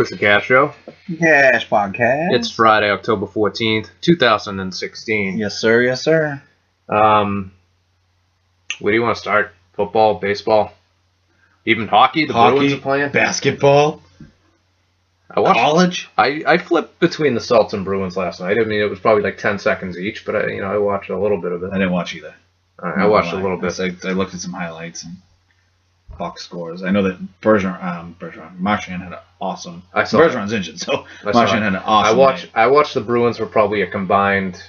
Chris Castro. Cash Podcast. It's Friday, October 14th, 2016. Yes, sir. Yes, sir. Where do you want to start? Football, baseball, even hockey? The Bruins are playing? Basketball. College. I flipped between the Celtics and Bruins last night. I mean, it was probably like 10 seconds each, but I watched a little bit of it. I didn't watch either. I watched a little bit. I looked at some highlights and box scores. I know that Marchand had an awesome. Bergeron's injured, so Marchand had an awesome. I watched the Bruins for probably a combined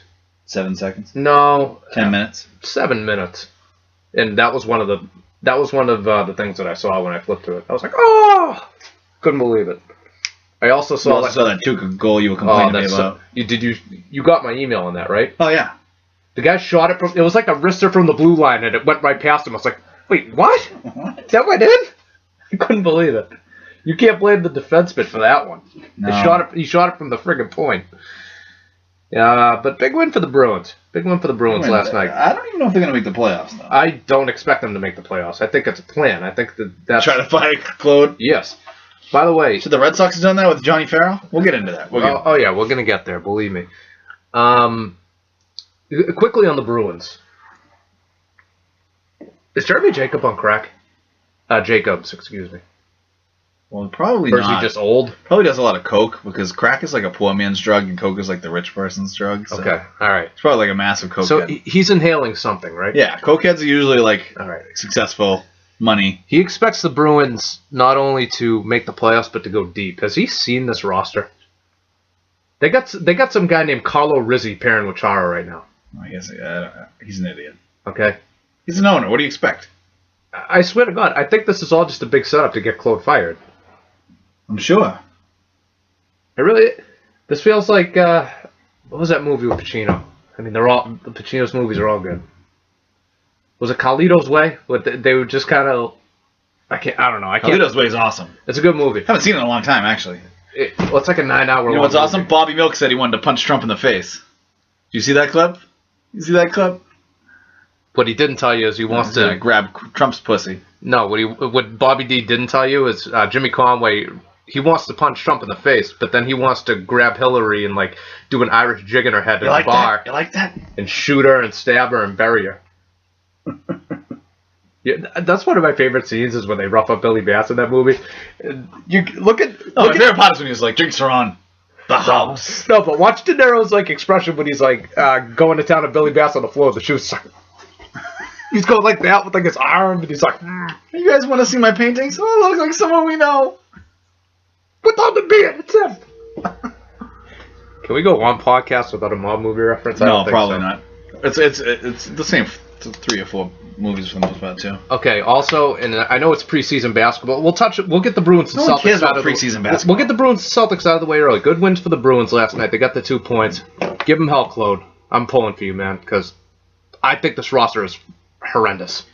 7 seconds. No, 10 minutes. 7 minutes, and that was one of the things that I saw when I flipped to it. I was like, oh, couldn't believe it. I also saw that Tuukka goal you were complaining to me about. You got my email on that, right? Oh yeah. The guy shot it it was like a wrister from the blue line, and it went right past him. I was like, wait, what? That went in? I couldn't believe it. You can't blame the defenseman for that one. No. He shot it from the friggin' point. But big win for the Bruins. Big win for the Bruins last night. I don't even know if they're going to make the playoffs, though. I don't expect them to make the playoffs. I think it's a plan. I think that's... Try to fire Claude? Yes. By the way... So the Red Sox have done that with Johnny Farrell? We'll get into that. Oh, yeah, we're going to get there, believe me. Quickly on the Bruins. Is Jeremy Jacob on crack? Jacobs, excuse me. Well, probably or not. Or is he just old? Probably does a lot of coke, because crack is like a poor man's drug, and coke is like the rich person's drug. So okay, all right. It's probably like a massive coke So head. He's inhaling something, right? Yeah, cokeheads are usually like successful, money. He expects the Bruins not only to make the playoffs, but to go deep. Has he seen this roster? They got some guy named Carlo Rizzi pairing with Chara right now. I guess he's an idiot. Okay. He's an owner. What do you expect? I swear to God, I think this is all just a big setup to get Claude fired. I'm sure. This feels like, what was that movie with Pacino? I mean, Pacino's movies are all good. Was it Carlito's Way? They were just kind of, I don't know. Carlito's Way is awesome. It's a good movie. Haven't seen it in a long time, actually. It's like a 9-hour long You know what's awesome? movie. Bobby Milk said he wanted to punch Trump in the face. Do you see that clip? What he didn't tell you is he wants to grab Trump's pussy. No, what Bobby D didn't tell you is Jimmy Conway. He wants to punch Trump in the face, but then he wants to grab Hillary and like do an Irish jig in her head in a bar. You like that? And shoot her and stab her and bury her. Yeah, that's one of my favorite scenes is when they rough up Billy Bass in that movie. You look at. My favorite part is when he's like, "Drinks are on the house." No, but watch De Niro's like expression when he's like going to town and Billy Bass on the floor. The shoes. He's going like that with like his arm, and he's like, "You guys want to see my paintings? Oh, it looks like someone we know." Put on the beard. It's him. Can we go one podcast without a mob movie reference? No, probably not. It's the same 3 or 4 movies for the most part too. Okay. Also, and I know it's preseason basketball. We'll get the Bruins and Celtics. No one cares about preseason basketball. We'll get the Bruins and Celtics out of the way early. Good wins for the Bruins last night. They got the 2 points. Give them hell, Claude. I'm pulling for you, man, because I think this roster is horrendous.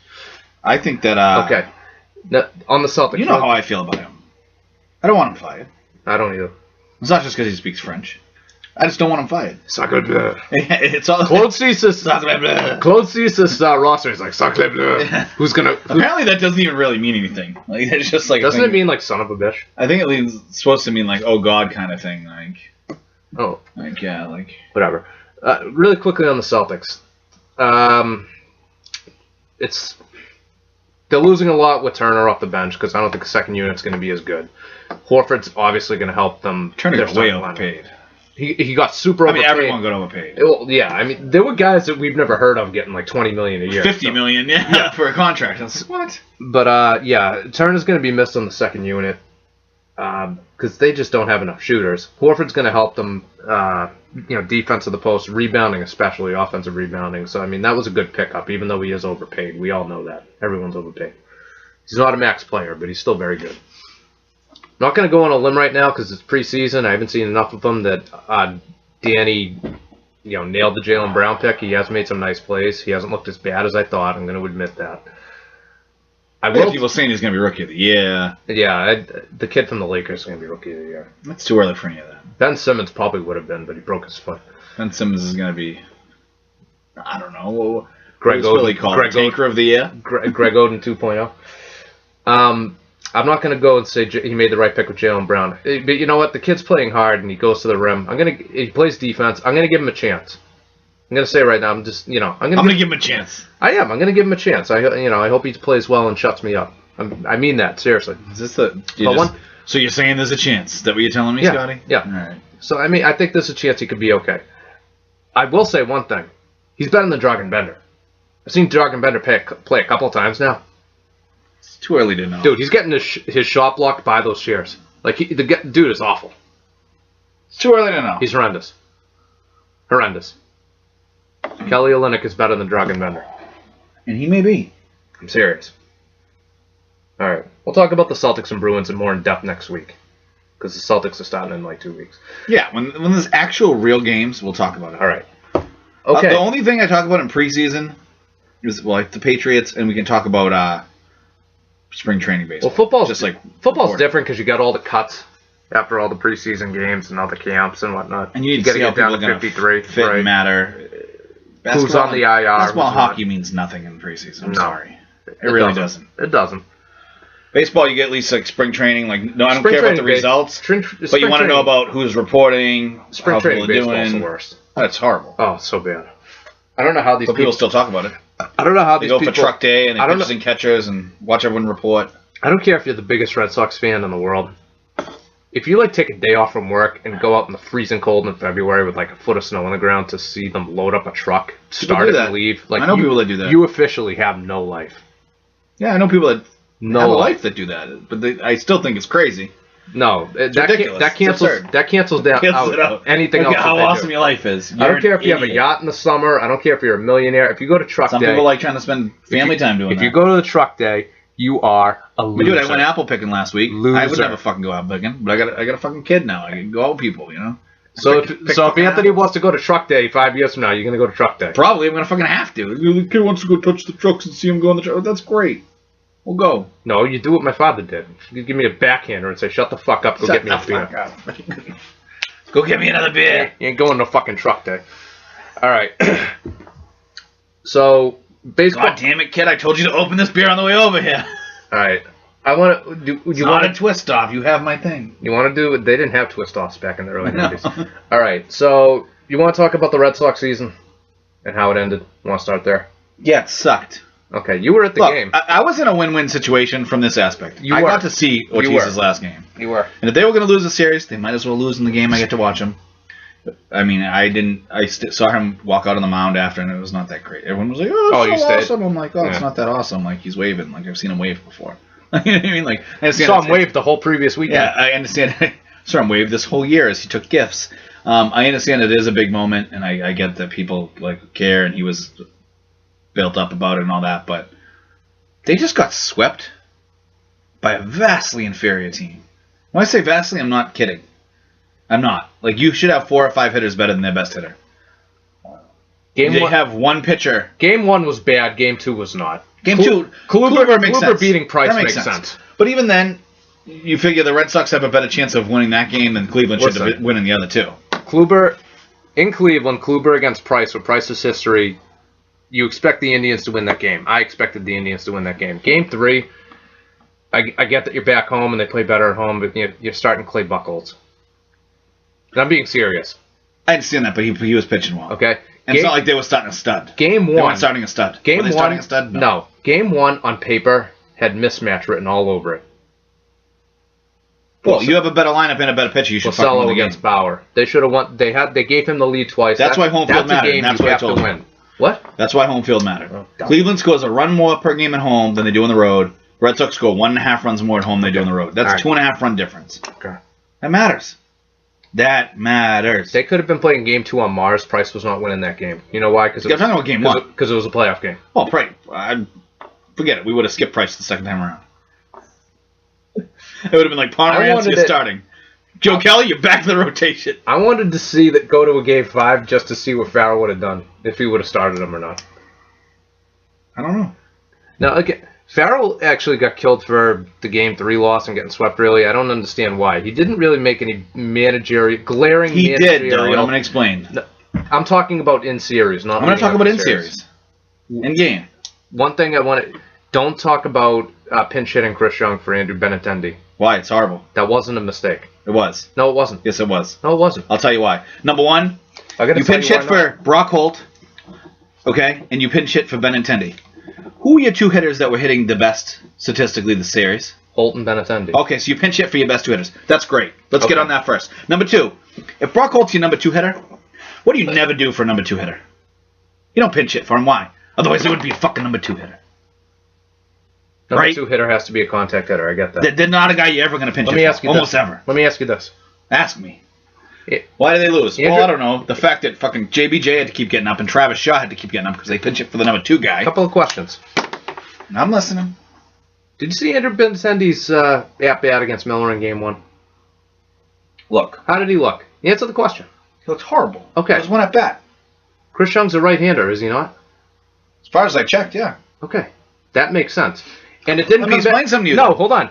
I think that. Okay. Now, on the Celtics, you know how I feel about him. I don't want him fired. I don't either. It's not just because he speaks French. I just don't want him fired. Sacre bleu. It's all. Claude sees this. Claude sees this roster. He's like, sacre bleu. Who's gonna? Apparently, that doesn't even really mean anything. Like it's just like. Doesn't it mean like son of a bitch? I think it's supposed to mean like oh god kind of thing. Like. Oh. Like yeah, like. Whatever. Really quickly on the Celtics. They're losing a lot with Turner off the bench because I don't think the second unit's going to be as good. Horford's obviously going to help them. Turner got way overpaid. He got super overpaid. Everyone got overpaid. Well, yeah, I mean, there were guys that we've never heard of getting like $20 million a year. $50 million, yeah, for a contract. What? But yeah, Turner's going to be missed on the second unit because they just don't have enough shooters. Horford's going to help them, defense of the post, rebounding especially, offensive rebounding. So I mean, that was a good pickup, even though he is overpaid. We all know that. Everyone's overpaid. He's not a max player, but he's still very good. Not going to go on a limb right now because it's preseason. I haven't seen enough of them that Danny, nailed the Jaylen Brown pick. He has made some nice plays. He hasn't looked as bad as I thought. I'm going to admit that. People saying he's going to be Rookie of the Year. Yeah, the kid from the Lakers is going to be Rookie of the Year. That's too early for any of that. Ben Simmons probably would have been, but he broke his foot. Ben Simmons is going to be, I don't know. Greg Oden. Tanker of the Year. Greg Oden 2.0. I'm not going to go and say he made the right pick with Jaylen Brown. But you know what? The kid's playing hard, and he goes to the rim. He plays defense. I'm going to give him a chance. I'm going to say right now, I'm going to give him a chance. I am. I'm going to give him a chance. I hope he plays well and shuts me up. I mean that, seriously. Is this so you're saying there's a chance? Is that what you're telling me, Scotty? Yeah. All right. So, I think there's a chance he could be okay. I will say one thing. He's better than Dragan Bender. I've seen Dragan Bender play a couple of times now. It's too early to know. Dude, he's getting his shot blocked by those chairs. The dude is awful. It's too early to know. He's horrendous. Horrendous. Kelly Olynyk is better than Dragan Bender. And he may be. I'm serious. All right. We'll talk about the Celtics and Bruins in more in depth next week. Because the Celtics are starting in like 2 weeks. Yeah, when there's actual real games, we'll talk about it. All right. Okay. The only thing I talk about in preseason is the Patriots, and we can talk about spring training baseball. Well, football's different because you got all the cuts after all the preseason games and all the camps and whatnot. And you need to get down to 53. Fit and matter. Who's on the IR? Basketball hockey means nothing in preseason. I'm sorry. It really doesn't. It doesn't. Baseball, you get at least spring training. I don't care about the results, but you want to know about who's reporting, spring training baseball's the worst. That's horrible. Oh, so bad. I don't know how these people still talk about it. I don't know how these people go for truck day and they pitchers and catchers and watch everyone report. I don't care if you're the biggest Red Sox fan in the world. If you take a day off from work and go out in the freezing cold in February with a foot of snow on the ground to see them load up a truck, start it and leave, I know people that do that. You officially have no life. Yeah, I know people that have a life that do that, but I still think it's crazy. No, that cancels out anything else. How awesome your life is. I don't care if you have a yacht in the summer. I don't care if you're a millionaire. If you go to truck day, some people like trying to spend family time doing that. If you go to the truck day, you are a loser. Dude, I went apple picking last week. Loser. I would never fucking go apple picking, but I got a fucking kid now. I can go out with people, So if Anthony wants to go to truck day 5 years from now, you're gonna go to truck day. Probably, I'm gonna fucking have to. The kid wants to go touch the trucks and see him go on the truck. That's great. We'll go. No, you do what my father did. You give me a backhander and say, "Shut the fuck up. Go get me a beer." Go get me another beer. You ain't going to fucking truck day. All right. So baseball. God damn it, kid! I told you to open this beer on the way over here. All right. I want to. You want a twist off? You have my thing. You want to do? They didn't have twist offs back in the early 90s. All right. So you want to talk about the Red Sox season and how it ended? You want to start there? Yeah, it sucked. Okay, you were at the game. I was in a win-win situation from this aspect. I got to see Ortiz's last game. You were. And if they were going to lose the series, they might as well lose in the game I get to watch them. I mean, I saw him walk out on the mound after, and it was not that great. Everyone was like, "Oh, it's so awesome." I'm like, "Oh, it's not that awesome." He's waving. I've seen him wave before. You know what I mean? I saw him wave the whole previous weekend. Yeah, I understand. I saw him wave this whole year as he took gifts. I understand it is a big moment, and I get that people care, and he was built up about it and all that, but they just got swept by a vastly inferior team. When I say vastly, I'm not kidding. I'm not. You should have 4 or 5 hitters better than their best hitter. They have one pitcher. Game 1 was bad. Game 2 was not. Game 2, Kluber beating Price makes sense. But even then, you figure the Red Sox have a better chance of winning that game than Cleveland should have winning the other 2. Kluber in Cleveland, Kluber against Price with Price's history. You expect the Indians to win that game. I expected the Indians to win that game. Game 3, I get that you're back home and they play better at home, but you're starting Clay Buchholz. And I'm being serious. I understand that, but he was pitching well. Okay. And it's not like they were starting a stud. Game 1. They weren't starting a stud. Game were they 1. Starting a stud? No. Game 1 on paper had mismatch written all over it. Well, you have a better lineup and a better pitcher. You should fucking win the against game. Bauer. They should have won. They gave him the lead twice. That's why home field mattered. And that's what I told you. Win. What? That's why home field mattered. Oh, Cleveland scores a run more per game at home than they do on the road. Red Sox score 1.5 runs more at home than they do on the road. That's a 2.5 run difference. Okay. That matters. That matters. They could have been playing Game 2 on Mars. Price was not winning that game. You know why? Because I'm talking about Game 1. Because it was a playoff game. Oh, Price. Forget it. We would have skipped Price the second time around. It would have been like Pomerantz, you're starting. Joe Kelly, you're back to the rotation. I wanted to see that go to a Game 5 just to see what Farrell would have done, if he would have started him or not. I don't know. Now, again, Farrell actually got killed for the Game 3 loss and getting swept, really. I don't understand why. He didn't really make any glaring He did, though, and I'm going to explain. No, I'm talking about in series, not I'm going to talk about in series. In game. One thing I want to... Don't talk about pinch hitting Chris Young for Andrew Benintendi. Why? It's horrible. That wasn't a mistake. It was. No, it wasn't. Yes, it was. No, it wasn't. I'll tell you why. Number one, you pinch hit for Brock Holt, okay, and you pinch hit for Benintendi. Who are your two hitters that were hitting the best statistically this series? Holt and Benintendi. Okay, so you pinch hit for your best two hitters. That's great. Let's get Okay. on that first. Number two, if Brock Holt's your number two hitter, what do you never do for a number two hitter? You don't pinch hit for him. Why? Otherwise, it would be a fucking number two hitter. Number right? 2 hitter has to be a contact hitter. I get that. They're not a guy you're ever going to pinch Let hit me for. ask you Almost this. ever. Let me ask you this. Ask me. It- Why did they lose? Andrew- Well, I don't know. The fact that fucking JBJ had to keep getting up and Travis Shaw had to keep getting up because they pinch hit for the number two guy. Couple of questions. I'm listening. Did you see Andrew Benintendi's at-bat against Miller in Game 1? Look, How did he look? Answer the question. he looks horrible. Okay. It was one at bat. Chris Young's a right-hander, is he not? As far as I checked, yeah. Okay. That makes sense. And it didn't Let me come explain back. something to you, No, though. hold on.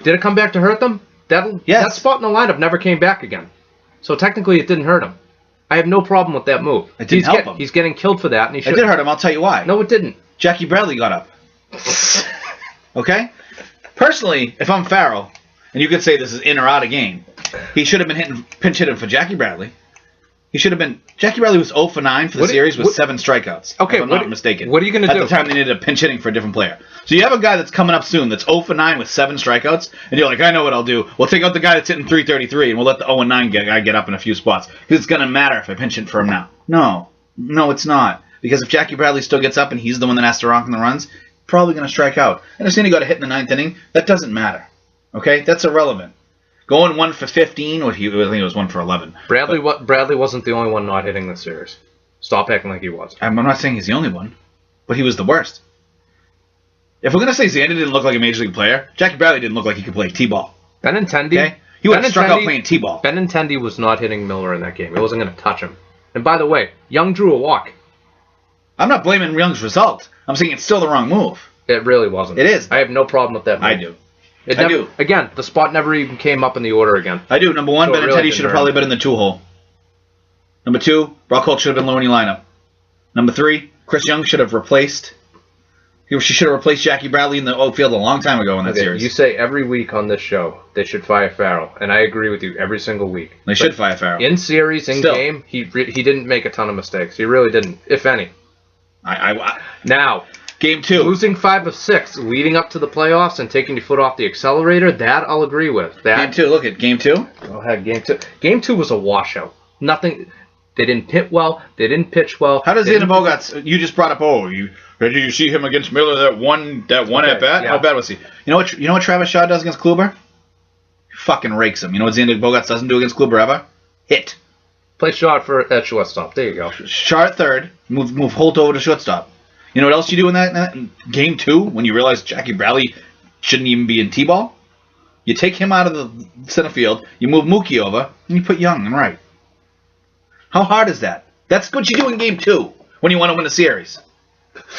Did it come back to hurt them? Yes. That spot in the lineup never came back again. So technically it didn't hurt him. I have no problem with that move. It didn't help him. He's getting killed for that, and he It should. did hurt him. I'll tell you why. No, it didn't. Jackie Bradley got up. Okay? Personally, if I'm Farrell, and you could say this is in or out of game, he should have been pinch hitting for Jackie Bradley. He should have been. Jackie Bradley was 0 for 9 for the series with 7 strikeouts. Okay, if I'm not mistaken. what are you gonna At do? the time, they needed a pinch hitting for a different player. So you have a guy that's coming up soon that's 0 for 9 with 7 strikeouts, and you're like, I know what I'll do. We'll take out the guy that's hitting 333, and we'll let the 0 and 9 guy get up in a few spots because it's gonna matter if I pinch hit for him now. No, it's not. Because if Jackie Bradley still gets up and he's the one that has to rock in the runs, probably gonna strike out. I understand he got a hit in the 9th inning. That doesn't matter. Okay, that's irrelevant. Going 1 for 15, I think it was 1 for 11. Bradley wasn't the only one not hitting this series. Stop acting like he was. I'm not saying he's the only one, but he was the worst. If we're gonna say Xander didn't look like a major league player, Jackie Bradley didn't look like he could play t-ball. Benintendi. Okay, he would have struck out playing t-ball. Benintendi was not hitting Miller in that game. It wasn't going to touch him. And by the way, Young drew a walk. I'm not blaming Young's result. I'm saying it's still the wrong move. It really wasn't. It is. I have no problem with that move. I do. I do. Again, the spot never even came up in the order again. I do. Number one, So it Benintendi really should didn't have hurt probably him. been in the 2 hole. Number 2, Brock Holt should have been low in the lineup. Number 3, Chris Young should have replaced. She should have replaced Jackie Bradley in the outfield a long time ago in that Okay, series. you say every week on this show they should fire Farrell, and I agree with you every single week. They should fire Farrell. In series, in Still. game, he didn't make a ton of mistakes. He really didn't, if any. Now, Game 2. losing 5 of 6, leading up to the playoffs, and taking your foot off the accelerator, that I'll agree with. Game 2. Look at Game 2. Go ahead, game 2. Game 2 was a washout. Nothing. They didn't hit well. They didn't pitch well. How does They Xander didn't- Bogaerts? You just brought up. Did you see him against Miller that one Okay, at bat? yeah. How bad was he? You know what Travis Shaw does against Kluber? He fucking rakes him. You know what Xander Bogaerts doesn't do against Kluber ever? Hit. Play shot at shortstop. There you go. Shaw at third. Move Holt over to shortstop. You know what else you do in that game 2 when you realize Jackie Bradley shouldn't even be in t-ball? You take him out of the center field. You move Mookie over and you put Young in right. How hard is that? That's what you do in game 2 when you want to win a series.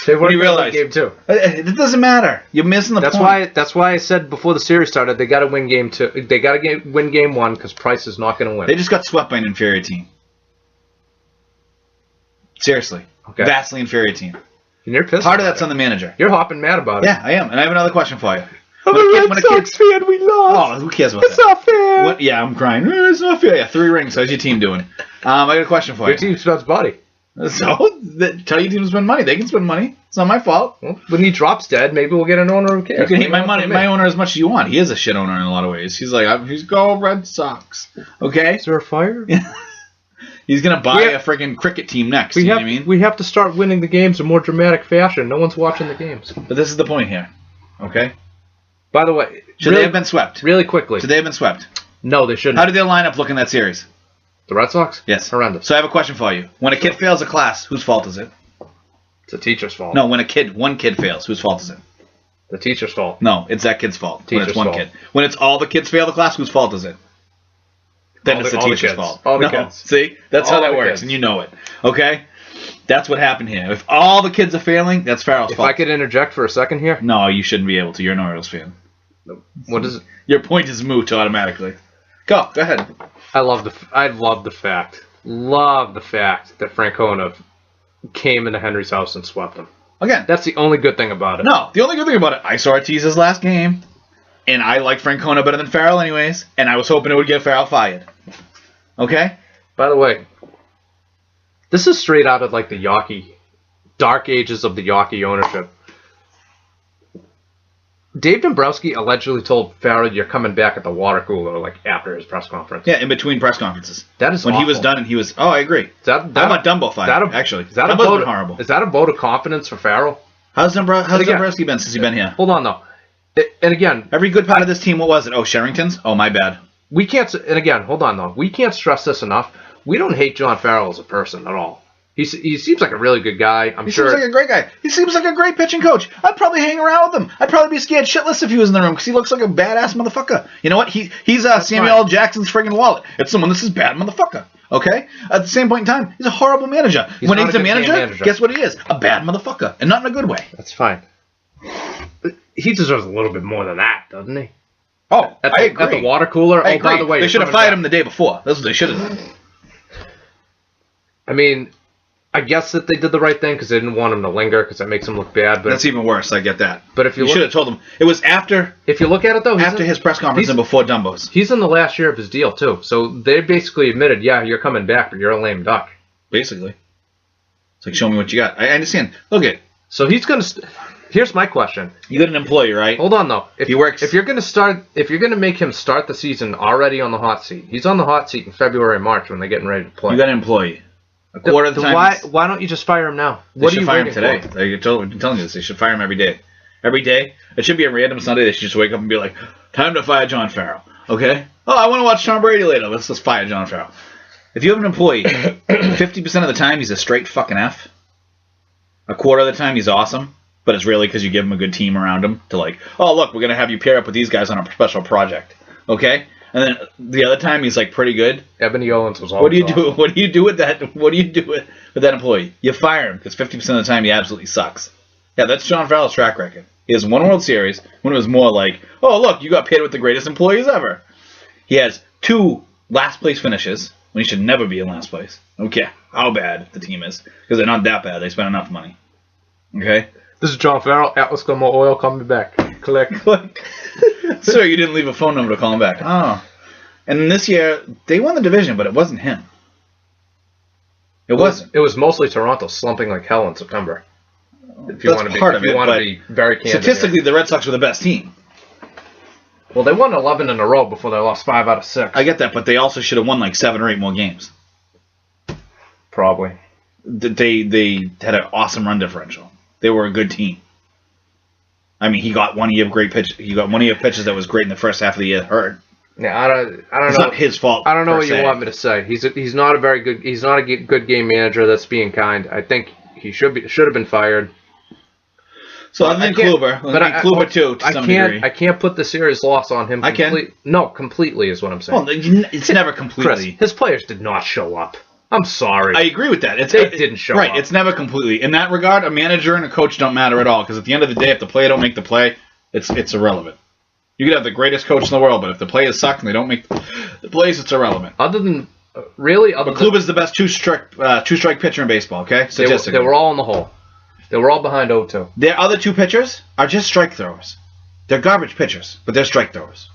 They When you weren't realize game 2. It doesn't matter. You're missing the point. That's why I said before the series started they got to win game 2. They got to win game 1 because Price is not going to win. They just got swept by an inferior team. Seriously. Okay. Vastly inferior team. And you're pissed. Part of about that's it. on the manager. You're hopping mad about it. Yeah, I am. And I have another question for you. I'm a Red Sox fan. We lost. Oh, who cares about It's that? not fair. What? Yeah, I'm crying. It's not fair. Yeah, 3 rings. How's your team doing? I got a question for Your you. team spends money. So, tell your team to spend money. They can spend money. It's not my fault. Well, when he drops dead, maybe we'll get an owner who cares. You can hate my Maybe money, not for my me. owner as much as you want. He is a shit owner in a lot of ways. He's like, he's go Red Sox. Okay? Is there a fire? He's gonna buy Yeah. a freaking cricket team next. We You know have what I mean? we have to start winning the games in more dramatic fashion. No one's watching the games. But this is the point here. Okay? By the way, Should they have been swept? really quickly? Should they have been swept? No, they shouldn't. How did their lineup look in that series? The Red Sox? Yes. Horrendous. So I have a question for you. When a kid fails a class, whose fault is it? It's the teacher's fault. No, when one kid fails, whose fault is it? The teacher's fault. No, it's that kid's fault. When it's Teacher's one fault. kid. When it's all the kids fail the class, whose fault is it? Then All it's the- the all the teacher's kids. fault. All the No, kids. See? That's All how that the works, kids. and you know it. Okay? That's what happened here. If all the kids are failing, that's Farrell's If fault. I could interject for a second here, No, you shouldn't be able to. You're an Orioles fan. what is it? Your point is moot automatically. Go ahead. I love the fact that Francona came into Henry's house and swept him. Again, That's the only good thing about it. no. The only good thing about it, I saw Ortiz's last game, and I like Francona better than Farrell anyways, and I was hoping it would get Farrell fired. Okay? By the way, this is straight out of like the Yawkey, dark ages of the Yawkey ownership. Dave Dombrowski allegedly told Farrell, "You're coming back at the water cooler," like after his press conference. Yeah, in between press conferences. That is when he was awful. done and he was, oh, I agree. How about Dumbo fired, actually? Is that a Dumbo's vote been horrible. Is that a vote of confidence for Farrell? How's again- Dombrowski been since he's been here? Hold on, though. And again, Every good part of this team, what was it? Oh, Sherrington's? Oh, my bad. we can't. And again, hold on, though. We can't stress this enough. We don't hate John Farrell as a person at all. He seems like a really good guy. I'm He sure. seems like a great guy. He seems like a great pitching coach. I'd probably hang around with him. I'd probably be scared shitless if he was in the room because he looks like a badass motherfucker. You know what? He's Samuel L. Jackson's friggin' wallet. It's someone this is bad motherfucker. Okay? At the same point in time, he's a horrible manager. When not he's a a good game manager, manager. guess what he is? A bad motherfucker. And not in a good way. That's fine. But he deserves a little bit more than that, doesn't he? Oh, At I the, agree. At the water cooler. I Oh, by agree. the way, They you're should have coming fired back. him the day before. That's what they should have done. I mean, I guess that they did the right thing because they didn't want him to linger because that makes him look bad. But That's even worse. I get that. But if you You look- should have told him. It was after if you look at it though, his press conference and before Dumbo's. he's in the last year of his deal too. So they basically admitted, yeah, you're coming back, but you're a lame duck. Basically. It's like, show me what you got. I understand. Look at So he's gonna. Here's my question. you got an employee, right? Hold on though. If He works- If you're gonna make him start the season already on the hot seat, he's on the hot seat in February and March when they're getting ready to play. You got an employee. A quarter of the time. Why don't you just fire him now? They should fire him today. I've been telling you this. They should fire him every day. Every day. It should be a random Sunday. They should just wake up and be like, time to fire John Farrell. Okay? Oh, I want to watch Tom Brady later. Let's just fire John Farrell. If you have an employee, 50% of the time he's a straight fucking F. A quarter of the time he's awesome. But it's really because you give him a good team around him to like, oh, look, we're going to have you pair up with these guys on a special project. Okay? And then the other time he's like pretty good. Ebony Owens was always What do you do? awesome. What do you do with that? What do you do with that employee? You fire him because 50% of the time he absolutely sucks. Yeah, that's John Farrell's track record. He has one World Series when it was more like, oh look, you got paid with the greatest employees ever. He has 2 last place finishes when he should never be in last place. Okay, how bad the team is because they're not that bad. They spent enough money. Okay. This is John Farrell. Atlas Gilmore Oil coming back. Click. Sir, you didn't leave a phone number to call him back. Oh. And this year, they won the division, but it wasn't him. It wasn't. It was mostly Toronto slumping like hell in September. If you That's want to be, part if of you it, want to but be very candid. Statistically, here. the Red Sox were the best team. Well, they won 11 in a row before they lost 5 out of 6. I get that, but they also should have won like 7 or 8 more games. Probably. They had an awesome run differential. They were a good team. I mean, he got one of your great pitch. He got one of your pitches that was great in the first half of the year hurt. Yeah, I don't It's know. not his fault. I don't know per what you se. want me to say. He's not a very good. He's not a good game manager. That's being kind. I think he should have been fired. So other than Kluber, Kluber too to some degree. I can't put the series loss on him. I can. No, completely is what I'm saying. Well, it's never completely. Chris, his players did not show up. I'm sorry. I agree with that. They didn't show right. up. It's never completely. In that regard, a manager and a coach don't matter at all because at the end of the day, if the player don't make the play, it's irrelevant. You could have the greatest coach in the world, but if the players suck and they don't make the plays, it's irrelevant. Other than really, other But Kluber's the best two-strike pitcher in baseball. Okay, statistically, they were all in the hole. They were all behind 0-2. Their other 2 pitchers are just strike throwers. They're garbage pitchers, but they're strike throwers.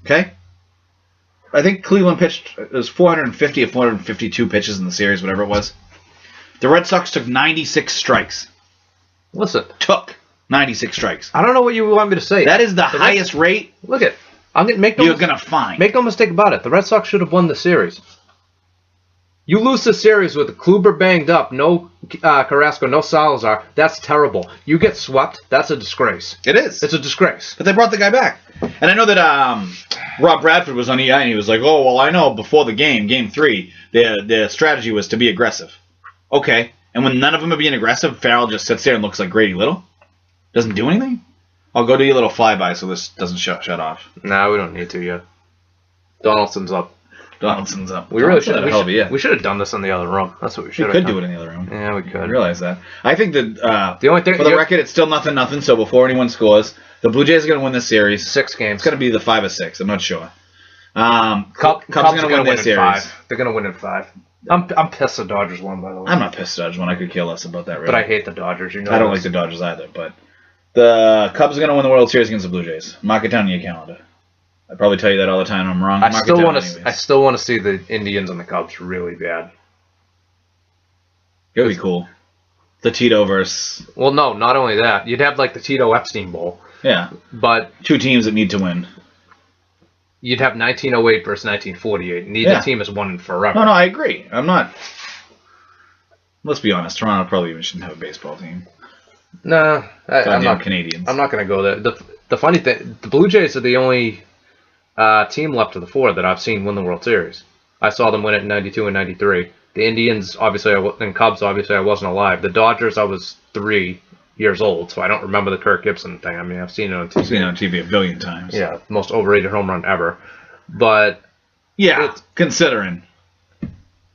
Okay? I think Cleveland pitched, it was 450 or 452 pitches in the series, whatever it was. The Red Sox took 96 strikes. Listen, Took 96 strikes. I don't know what you want me to say. That is the highest rate Look at. Make you're going to find. no mistake about it. The Red Sox should have won the series. You lose the series with Kluber banged up, no Carrasco, no Salazar. That's terrible. You get swept. That's a disgrace. It is. It's a disgrace. But they brought the guy back. And I know that Rob Bradford was on EI and he was like, oh, well, I know before the game 3, their strategy was to be aggressive. Okay. And when none of them are being aggressive, Farrell just sits there and looks like Grady Little? Doesn't do anything? I'll go do your little flyby so this doesn't shut off. Nah, we don't need to yet. Donaldson's up. Donaldson's up. We really should. We We should have done this in the other room. That's what we should have could done. do it in the other room. Yeah, we could. I realize that. I think that The only thing for the record, it's still 0-0. So before anyone scores, the Blue Jays are going to win this series. 6 games. It's going to be the 5 or 6. I'm not sure. Cubs are going to win this in series. 5. They're going to win in 5. I'm pissed the Dodgers won, by the way. I'm not pissed at when I could care less about that. Really. But I hate the Dodgers. You know. I don't like the Dodgers either. But the Cubs are going to win the World Series against the Blue Jays. Mark it down in your calendar. I probably tell you that all the time. I'm wrong. I still want to see the Indians and the Cubs really bad. It would be cool. The Tito versus. Well, no, not only that. You'd have like the Tito Epstein Bowl. Yeah. But two teams that need to win. You'd have 1908 versus 1948. Neither team has won in forever. No, I agree. I'm not. Let's be honest. Toronto probably even shouldn't have a baseball team. Nah, I'm not Canadians. I'm not going to go there. The funny thing, the Blue Jays are the only team left of the four that I've seen win the World Series. I saw them win it in '92 and '93. The Indians, obviously, and Cubs, obviously, I wasn't alive. The Dodgers, I was 3 years old, so I don't remember the Kirk Gibson thing. I mean, I've seen it on TV. I've seen it on TV a billion times. Yeah, most overrated home run ever. But yeah, considering.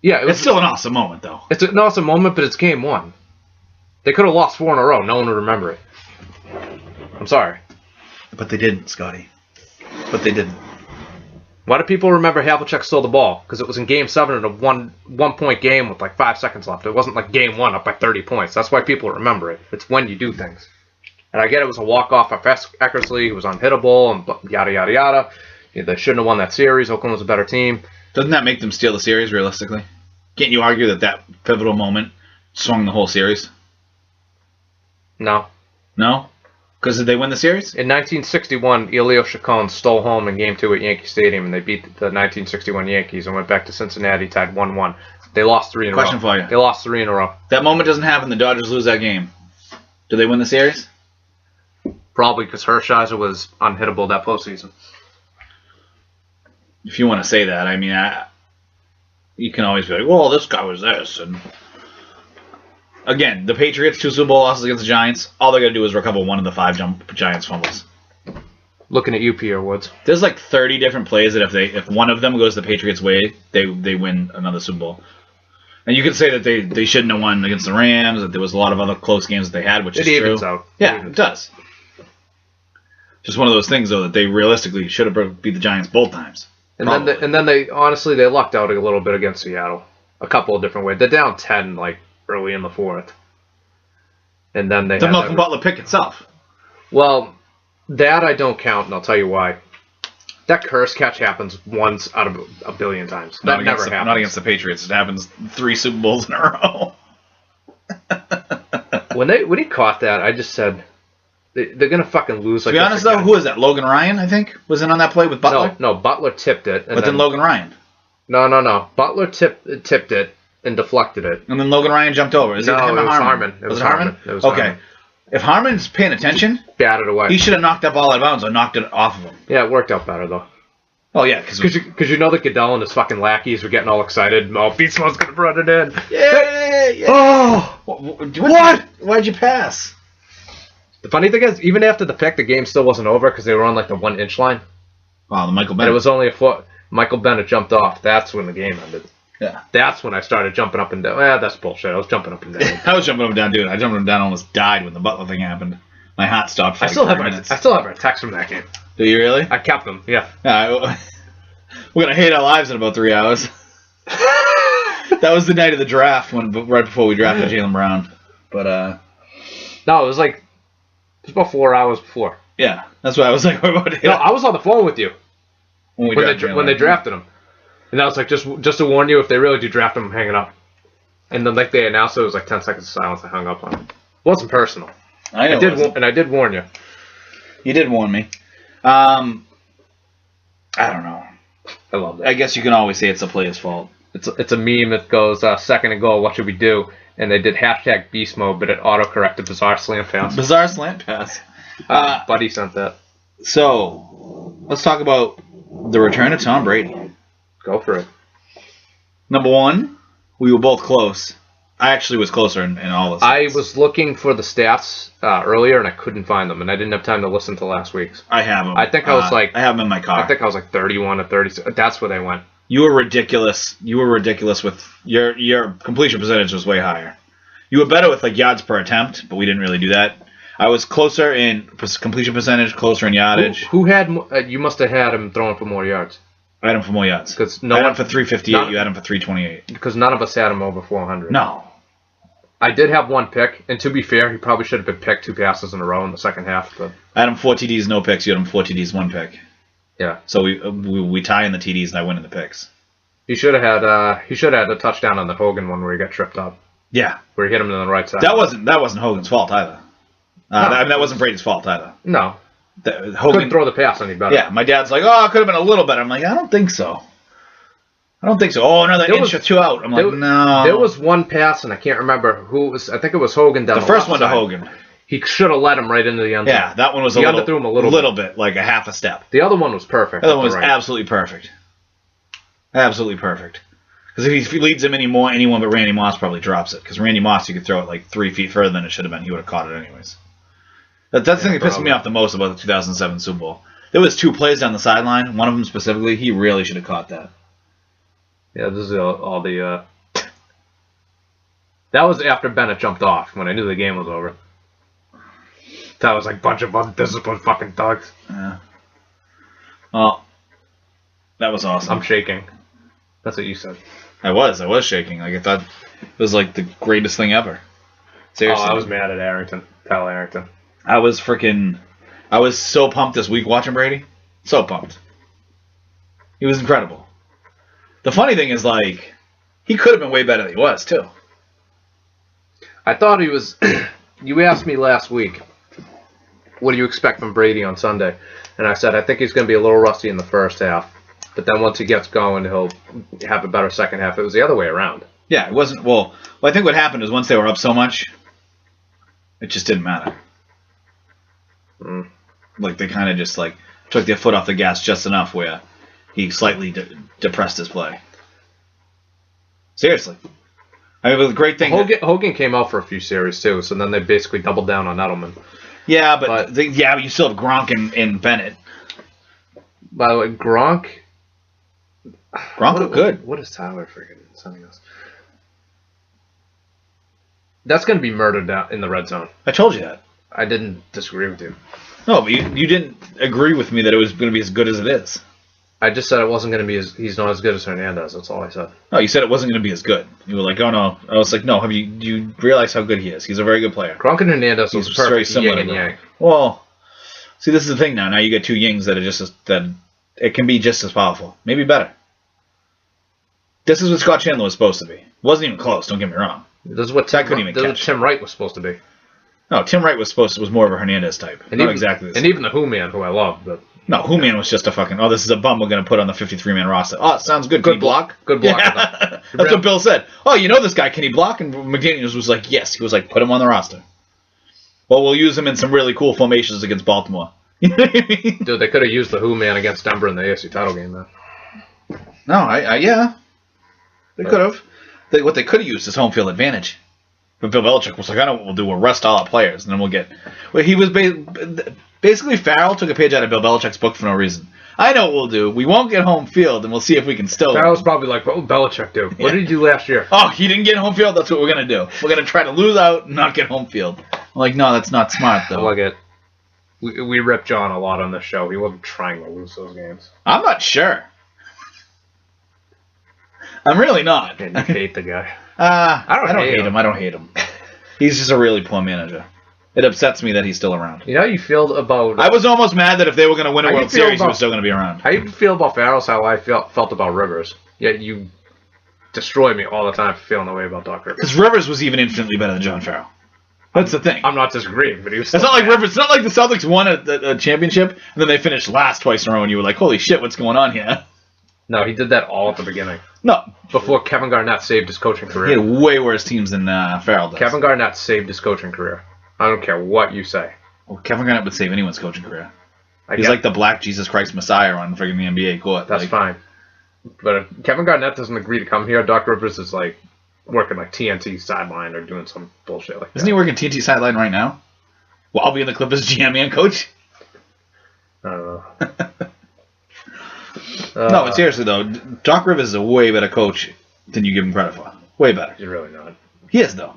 Yeah, it's still an awesome moment, though. It's an awesome moment, but it's game one. They could have lost 4 in a row. No one would remember it. I'm sorry. But they didn't, Scotty. But they didn't. Why do people remember Havlicek stole the ball? Because it was in Game 7 in a one-point game with like 5 seconds left. It wasn't like Game 1 up by 30 points. That's why people remember it. It's when you do things. And I get it was a walk-off of Eckersley, who was unhittable, and yada, yada, yada. Yeah, they shouldn't have won that series. Oakland was a better team. Doesn't that make them steal the series, realistically? Can't you argue that pivotal moment swung the whole series? No. No? Because did they win the series? In 1961, Elio Chacon stole home in Game 2 at Yankee Stadium, and they beat the 1961 Yankees and went back to Cincinnati, tied 1-1. They lost 3 in a row. Question for you. They lost 3 in a row. That moment doesn't happen. The Dodgers lose that game. Do they win the series? Probably because Hershiser was unhittable that postseason. If you want to say that, I mean, you can always be like, well, this guy was this. And again, the Patriots, 2 Super Bowl losses against the Giants, all they're going to do is recover 1 of the 5 Giants fumbles. Looking at you, Pierre Woods. There's like 30 different plays that if one of them goes the Patriots' way, they win another Super Bowl. And you could say that they shouldn't have won against the Rams, that there was a lot of other close games that they had, which is true. It evens out. Yeah, it does. Just one of those things, though, that they realistically should have beat the Giants both times. And then they honestly they lucked out a little bit against Seattle, a couple of different ways. They're down 10 like early in the 4th, and then they the Malcolm Butler pick itself. Well, that I don't count, and I'll tell you why. That curse catch happens once out of a billion times. That never happens. Not against the Patriots. It happens 3 Super Bowls in a row. When he caught that, I just said they're gonna fucking lose. To be honest, though, who is that? Logan Ryan, I think, was in on that play with Butler. No, Butler tipped it. But then Logan Ryan. No. Butler tipped it and deflected it. And then Logan Ryan jumped over. It was Harmon. Was it Harmon? Okay. Harmon. If Harmon's paying attention, batted away. He should have knocked that ball out of bounds or knocked it off of him. Yeah, it worked out better though. Oh yeah, because you know that Goodell and his fucking lackeys were getting all excited. Oh, Beastman's gonna run it in. Yeah. Oh, what? Why'd you pass? The funny thing is, even after the pick, the game still wasn't over because they were on like the 1-inch line. Wow, the Michael Bennett. And it was only a foot. Michael Bennett jumped off. That's when the game ended. Yeah. That's when I started jumping up and down. That's bullshit. I was jumping up and down. I was jumping up and down, dude. I jumped up and down, almost died when the Butler thing happened. My heart stopped for I still have our text from that game. Do you really? I kept them. Yeah. We're gonna hate our lives in about 3 hours. That was the night of the draft, right before we drafted Jaylen Brown. But no, it was about 4 hours before. Yeah, that's why I was like, no, I was on the phone with you when they drafted him, and I was like, just to warn you, if they really do draft him, I'm hanging up. And then like they announced it was like 10 seconds of silence. I hung up on him. It wasn't personal. I did warn you. You did warn me. I don't know. I love that. I guess you can always say it's the player's fault. It's a meme that goes, second and goal, what should we do? And they did hashtag beast mode, but it auto-corrected bizarre slant pass. Bizarre slant pass. Buddy sent that. So, let's talk about the return of Tom Brady. Go for it. Number one, we were both close. I actually was closer in all this. I was looking for the stats earlier, and I couldn't find them, and I didn't have time to listen to last week's. I have them. I think I was I have them in my car. I think I was like 31 to 36. That's where they went. You were ridiculous. with your completion percentage was way higher. You were better with like yards per attempt, but we didn't really do that. I was closer in completion percentage, closer in yardage. Who had? You must have had him throwing for more yards. I had him for more yards. Because I had him for 358. You had him for 328. Because none of us had him over 400. No. I did have one pick, and to be fair, he probably should have been picked 2 passes in a row in the second half. But I had him 4 TDs, no picks. You had him 4 TDs, 1 pick. yeah, So we tie in the TDs, and I win in the picks. he should have had a touchdown on the Hogan one where he got tripped up, Yeah. where he hit him on the right side. That wasn't Hogan's fault either. That wasn't Brady's fault either. No, Hogan couldn't throw the pass any better. Yeah, my dad's like, oh, it could have been a little better. I'm like, I don't think so. Oh, another inch or 2 out. I'm like, no. There was one pass, and I can't remember who it was. I think it was Hogan down the the first left one to side. Hogan. He should have let him right into the end zone. Yeah, that one was He underthrew him a little bit, like a half a step. The other one was perfect. The other one was right. absolutely perfect. Absolutely perfect. Because if he leads him anymore, anyone but Randy Moss probably drops it. Because Randy Moss, you could throw it like 3 feet further than it should have been. He would have caught it anyways. That's the thing that pissed me off the most about the 2007 Super Bowl. There was 2 plays down the sideline. One of them specifically, he really should have caught that. Yeah, this is all the. That was after Bennett jumped off when I knew the game was over. That was like a bunch of undisciplined fucking thugs. Yeah. Well, that was awesome. I'm shaking. That's what you said. I was shaking. Like I thought it was like the greatest thing ever. Seriously. Oh, I was mad at Arrington. Kyle Arrington. I was so pumped this week watching Brady. So pumped. He was incredible. The funny thing is, like, he could have been way better than he was, too. I thought he was. You asked me last week, what do you expect from Brady on Sunday? And I said, I think he's going to be a little rusty in the first half. But then once he gets going, he'll have a better second half. It was the other way around. Yeah, it wasn't. Well, I think what happened is once they were up so much, it just didn't matter. Like, they kind of just, like, took their foot off the gas just enough where he slightly depressed his play. Seriously. I mean, the great thing... Hogan came out for a few series, too, so then they basically doubled down on Edelman. Yeah, but you still have Gronk and Bennett. By the way, Gronk looked good. What is Tyler freaking sending us? That's going to be murdered out in the red zone. I told you that. I didn't disagree with you. No, but you didn't agree with me that it was going to be as good as it is. I just said it wasn't going to be he's not as good as Hernandez. That's all I said. No, you said it wasn't going to be as good. You were like, oh no. I was like, no. Do you realize how good he is? He's a very good player. Gronk and Hernandez was perfect yin and yang. Well, see, this is the thing now. Now you get 2 yings that are that it can be just as powerful, maybe better. This is what Scott Chandler was supposed to be. Wasn't even close. Don't get me wrong. This is what Tim Wright was supposed to be. No, Tim Wright was more of a Hernandez type. And not even, exactly the same. And even the Who Man, who I love, but. No, Who Man was just a fucking, this is a bum we're going to put on the 53-man roster. Oh, it sounds good. Can he block? Good block. Yeah. That's what Bill said. Oh, you know this guy. Can he block? And McDaniels was like, yes. He was like, put him on the roster. Well, we'll use him in some really cool formations against Baltimore. You know what I mean? Dude, they could have used the Who Man against Denver in the AFC title game, though. No, yeah. They could have. What they could have used is home field advantage. But Bill Belichick was like, I know what we'll do. We'll rest all our players, and then we'll get... Well, he was... Basically, Farrell took a page out of Bill Belichick's book for no reason. I know what we'll do. We won't get home field, and we'll see if we can still... Farrell's probably like, what would Belichick do? What did he do last year? Oh, he didn't get home field? That's what we're going to do. We're going to try to lose out and not get home field. I'm like, no, that's not smart, though. Look at... We rip John a lot on this show. He wasn't trying to lose those games. I'm not sure. I'm really not. And you hate the guy. I don't hate him. I don't hate him. He's just a really poor manager. It upsets me that he's still around. You know how you feel about... I was almost mad that if they were going to win a World Series, he was still going to be around. How you feel about Farrell's how I felt about Rivers? Yet you destroy me all the time for feeling the way about Doc Rivers. Because Rivers was even infinitely better than John Farrell. That's the thing. I'm not disagreeing, but he was... It's not like Rivers. It's not like the Celtics won a championship and then they finished last twice in a row, and you were like, "Holy shit, what's going on here?" No, he did that all at the beginning. No, before Kevin Garnett saved his coaching career. He had way worse teams than Farrell does. Kevin Garnett saved his coaching career. I don't care what you say. Well, Kevin Garnett would save anyone's coaching career. He's like the black Jesus Christ Messiah on friggin' the NBA court. That's fine. But if Kevin Garnett doesn't agree to come here, Doc Rivers is like working like TNT sideline or doing some bullshit like that. Isn't he working TNT sideline right now? Well, I'll be in the Clippers GM and coach. I don't know. No, but seriously though, Doc Rivers is a way better coach than you give him credit for. Way better. He's really not. He is though.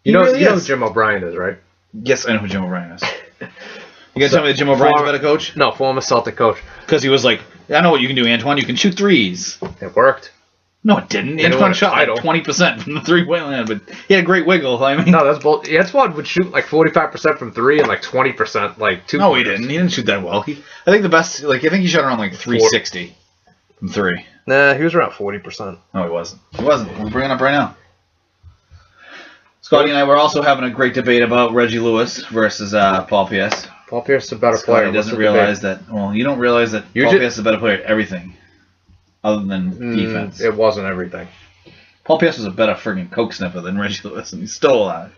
You know who Jim O'Brien is, right? Yes, I know who Jim O'Brien is. You gonna tell me that Jim O'Brien's a better coach? No, former Celtic coach. Because he was like I know what you can do, Antoine. You can shoot threes. It worked. No, it didn't. You know Antoine what, shot like idle. 20% from the three-point line, but he had a great wiggle. I mean, No, that's bull. Antoine would shoot like 45% from 3 and like 20% like 2. no, he didn't. He didn't shoot that well. I think the best, I think he shot around like 360 from 3. Nah, he was around 40%. No, he wasn't. He wasn't. We're bringing it up right now. Scotty and I were also having a great debate about Reggie Lewis versus Paul Pierce. Paul Pierce is a better player. Scotty doesn't realize that. Well, you don't realize that Paul Pierce is a better player at everything, other than defense. It wasn't everything. Paul Pierce was a better friggin' coke sniffer than Reggie Lewis, and he's still alive.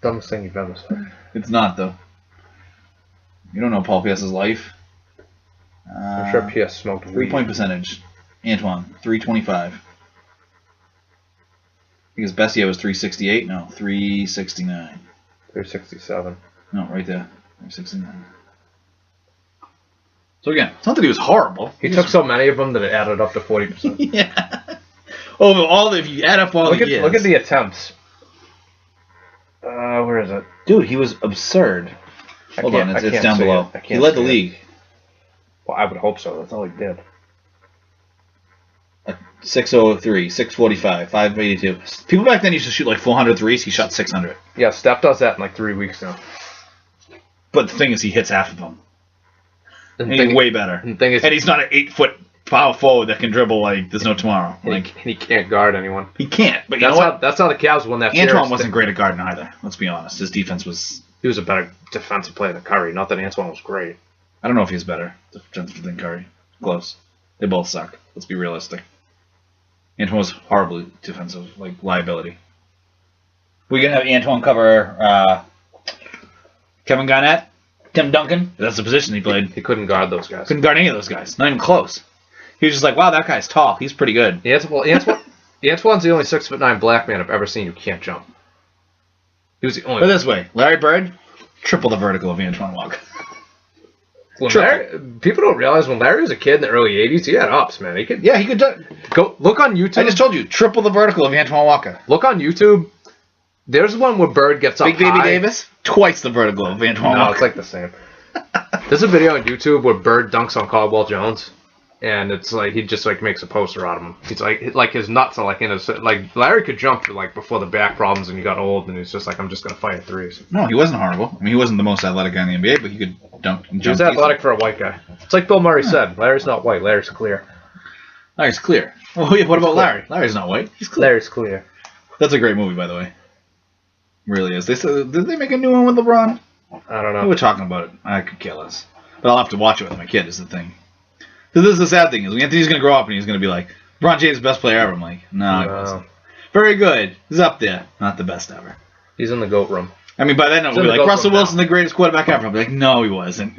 Dumbest thing you've ever said. It's not, though. You don't know Paul Pierce's life. I'm sure Pierce smoked weed. 3-point percentage. Antoine, 325. I think his best year was 368. No, 369. 367. No, right there. 369. So again, it's not that he was horrible. He took so many of them that it added up to 40%. Yeah. Over all, if you add up all the years. Look at the attempts. Where is it? Dude, he was absurd. Hold on, it's down below. He led the league. Well, I would hope so. That's all he did. 603, 645, 582. People back then used to shoot like 400 threes. He shot 600. Yeah, Steph does that in like 3 weeks now. But the thing is, he hits half of them. And he's way better. And he's not an 8-foot power forward that can dribble like there's no tomorrow. Like he can't guard anyone. He can't. But you know what? That's how the Cavs won that series. Antoine wasn't great at guarding either. Let's be honest. His defense was. He was a better defensive player than Curry. Not that Antoine was great. I don't know if he's better defensive than Curry. Close. They both suck. Let's be realistic. Antoine was horribly defensive, like liability. We gonna have Antoine cover Kevin Garnett, Tim Duncan. That's the position he played. He couldn't guard those guys. Couldn't guard any of those guys. Not even close. He was just like, wow, that guy's tall. He's pretty good. Antoine's the only 6'9" black man I've ever seen who can't jump. He was the only. Put it this way, Larry Bird, triple the vertical of Antoine Walker. People don't realize when Larry was a kid in the early '80s, he had ups, man. He could go look on YouTube. I just told you, triple the vertical of Antoine Walker. Look on YouTube. There's one where Bird gets up Big Baby Davis, twice the vertical of Antoine Walker. No, it's like the same. There's a video on YouTube where Bird dunks on Caldwell Jones, and it's like he just like makes a poster out of him. He's like his nuts are like in his like Larry could jump for like before the back problems and he got old and he's just like I'm just gonna fight at threes. No, he wasn't horrible. I mean, he wasn't the most athletic guy in the NBA, but he could dunk and jump. He was athletic for a white guy. It's like Bill Murray said. Larry's not white. Larry's clear. Larry's clear. Oh yeah, what about Larry? Larry's not white. He's clear. Larry's clear. That's a great movie, by the way. Really is. Did they make a new one with LeBron? I don't know. We were talking about it. I could care less. But I'll have to watch it with my kid is the thing. So this is the sad thing is Anthony's going to grow up and he's going to be like, LeBron James is the best player ever. I'm like, no, he wasn't. Very good. He's up there. Not the best ever. He's in the GOAT room. I mean, by then we'll be like, Russell Wilson, the greatest quarterback ever. I'll be like, no, he wasn't.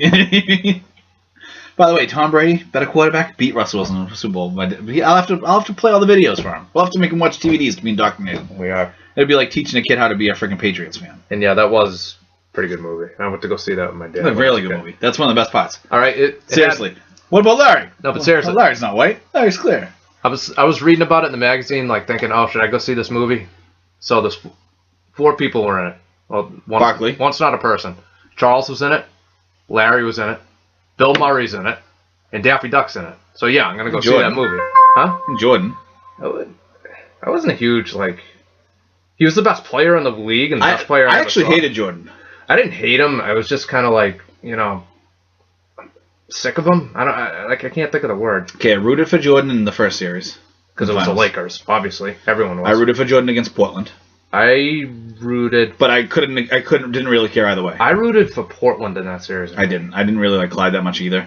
By the way, Tom Brady, better quarterback, beat Russell Wilson in the Super Bowl. I'll have to play all the videos for him. We'll have to make him watch DVDs to be indoctrinated. We are. It'd be like teaching a kid how to be a freaking Patriots fan. And yeah, that was a pretty good movie. I went to go see that with my dad. It's a really good movie. That's one of the best parts. All right. Seriously. What about Larry? No, but seriously. Larry's not white. Larry's clear. I was reading about it in the magazine, like thinking, oh, should I go see this movie? So there's 4 people were in it. Well, Barkley. One's not a person. Charles was in it. Larry was in it. Bill Murray's in it. And Daffy Duck's in it. So yeah, I'm gonna go see that movie. Huh? Jordan. I wasn't a huge like. He was the best player in the league and the best player. I actually hated Jordan. I didn't hate him. I was just kind of like, sick of him. I can't think of the word. Okay, I rooted for Jordan in the first series because it was the Lakers. Obviously, everyone was. I rooted for Jordan against Portland. I rooted, but I didn't really care either way. I rooted for Portland in that series. I didn't really like Clyde that much either.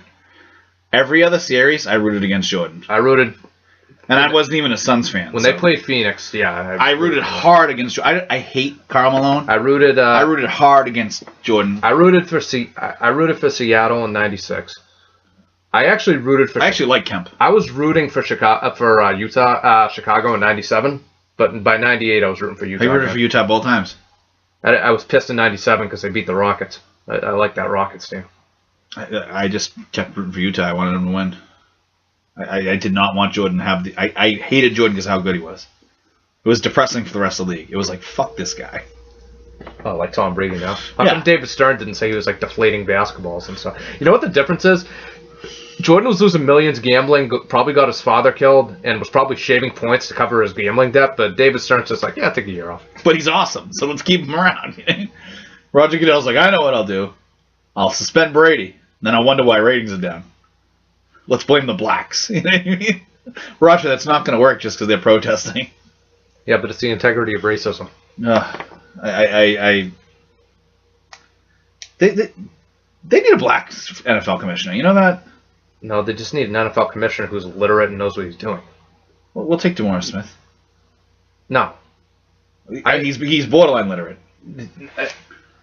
Every other series, I rooted against Jordan. And I wasn't even a Suns fan. When they played Phoenix, yeah. I rooted hard against Jordan. I hate Karl Malone. I rooted hard against Jordan. I rooted for Seattle in '96. I actually rooted for. I actually like Kemp. I was rooting for Chicago in '97, but by '98 I was rooting for Utah. You rooted for Utah both times. I was pissed in '97 because they beat the Rockets. I like that Rockets team. I just kept rooting for Utah. I wanted them to win. I did not want Jordan to have the... I hated Jordan because of how good he was. It was depressing for the rest of the league. It was like, fuck this guy. Oh, like Tom Brady now. How come David Stern didn't say he was like deflating basketballs and stuff? You know what the difference is? Jordan was losing millions gambling, probably got his father killed, and was probably shaving points to cover his gambling debt. But David Stern's just like, yeah, take a year off. But he's awesome, so let's keep him around. Roger Goodell's like, I know what I'll do. I'll suspend Brady. Then I'll wonder why ratings are down. Let's blame the blacks. You know what I mean? Roger, that's not going to work just because they're protesting. Yeah, but it's the integrity of racism. They need a black NFL commissioner. You know that? No, they just need an NFL commissioner who's literate and knows what he's doing. We'll take DeMaurice Smith. No. He's borderline literate.